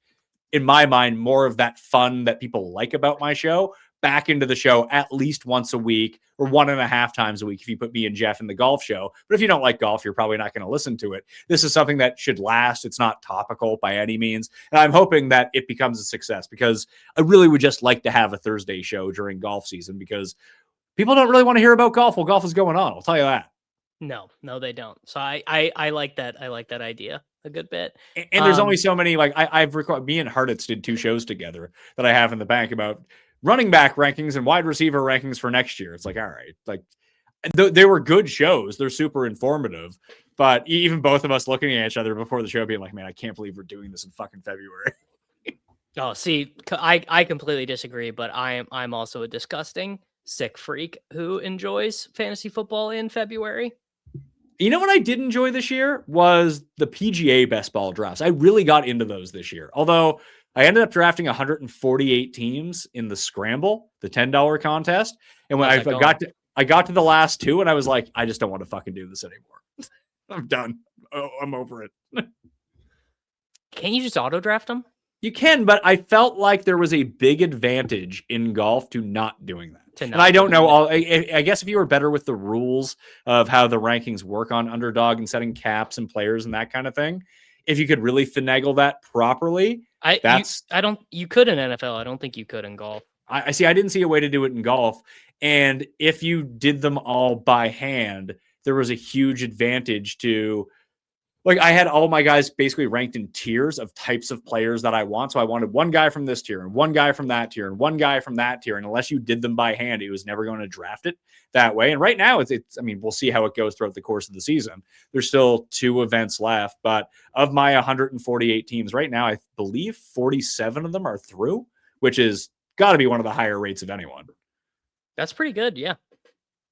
in my mind, more of that fun that people like about my show back into the show at least once a week or 1.5 times a week if you put me and Jeff in the golf show. But if you don't like golf, you're probably not going to listen to it. This is something that should last. It's not topical by any means. And I'm hoping that it becomes a success, because I really would just like to have a Thursday show during golf season, because people don't really want to hear about golf while golf is going on. I'll tell you that. No, they don't. So I like that. I like that idea a good bit. And there's only so many, like I've recorded, me and Harditz did 2 shows together that I have in the bank about running back rankings and wide receiver rankings for next year. It's like, all right, like they were good shows. They're super informative, but even both of us looking at each other before the show being like, man, I can't believe we're doing this in fucking February. Oh, see, I completely disagree, but I'm also a disgusting sick freak who enjoys fantasy football in February. You know what I did enjoy this year was the PGA best ball drafts. I really got into those this year. Although I ended up drafting 148 teams in the scramble, the $10 contest. And when I got to the last 2, and I was like, I just don't want to fucking do this anymore. I'm done. Oh, I'm over it. Can't you just auto draft them? You can, but I felt like there was a big advantage in golf to not doing that. And I don't know. I guess if you were better with the rules of how the rankings work on Underdog and setting caps and players and that kind of thing, if you could really finagle that properly, you could in NFL. I don't think you could in golf. I see. I didn't see a way to do it in golf. And if you did them all by hand, there was a huge advantage to, like, I had all my guys basically ranked in tiers of types of players that I want. So I wanted one guy from this tier and one guy from that tier and one guy from that tier. And unless you did them by hand, it was never going to draft it that way. And right now it's I mean, we'll see how it goes throughout the course of the season. There's still 2 events left, but of my 148 teams right now, I believe 47 of them are through, which is got to be one of the higher rates of anyone. That's pretty good. Yeah.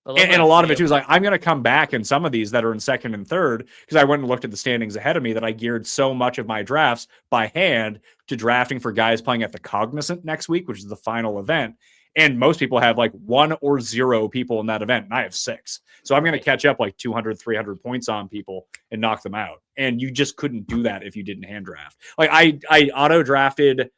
And a lot of it too is like, I'm going to come back in some of these that are in second and third, because I went and looked at the standings ahead of me, that I geared so much of my drafts by hand to drafting for guys playing at the Cognizant next week, which is the final event. And most people have like 1 or 0 people in that event. And I have 6. So I'm going to catch up like 200, 300 points on people and knock them out. And you just couldn't do that if you didn't hand draft. Like I auto drafted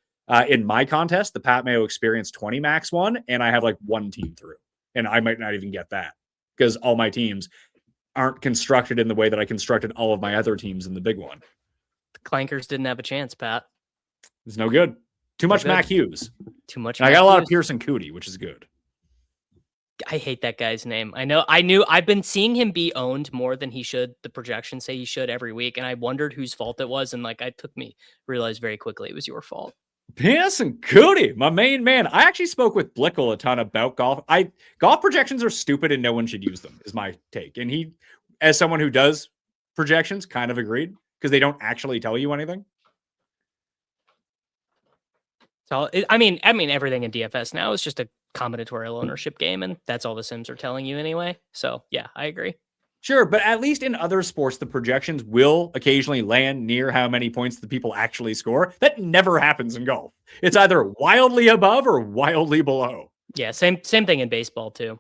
in my contest, the Pat Mayo Experience 20 Max one, and I have like 1 team through. And I might not even get that, because all my teams aren't constructed in the way that I constructed all of my other teams in the big one. The Clankers didn't have a chance, Pat. It's no good. Too much good. Mac Hughes. Too much. And I Mac got a lot Hughes. of Pearson Cootie, which is good. I hate that guy's name. I've been seeing him be owned more than he should. The projections say he should every week. And I wondered whose fault it was. And like, realized very quickly it was your fault. Pearson Cootie, my main man. I actually spoke with Blickle a ton about golf. Golf projections are stupid and no one should use them, is my take. And he, as someone who does projections, kind of agreed because they don't actually tell you anything. So I mean, everything in DFS now is just a combinatorial ownership game, and that's all the sims are telling you anyway. So yeah, I agree. Sure, but at least in other sports, the projections will occasionally land near how many points the people actually score. That never happens in golf. It's either wildly above or wildly below. Yeah, same thing in baseball too.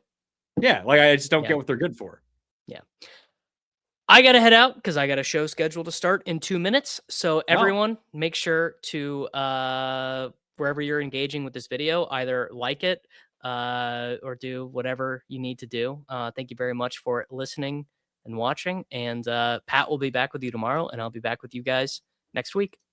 Yeah, like I just don't get what they're good for. Yeah. I got to head out because I got a show scheduled to start in 2 minutes. So everyone, make sure to wherever you're engaging with this video, either like it or do whatever you need to do. Thank you very much for listening and watching. And Pat will be back with you tomorrow, and I'll be back with you guys next week.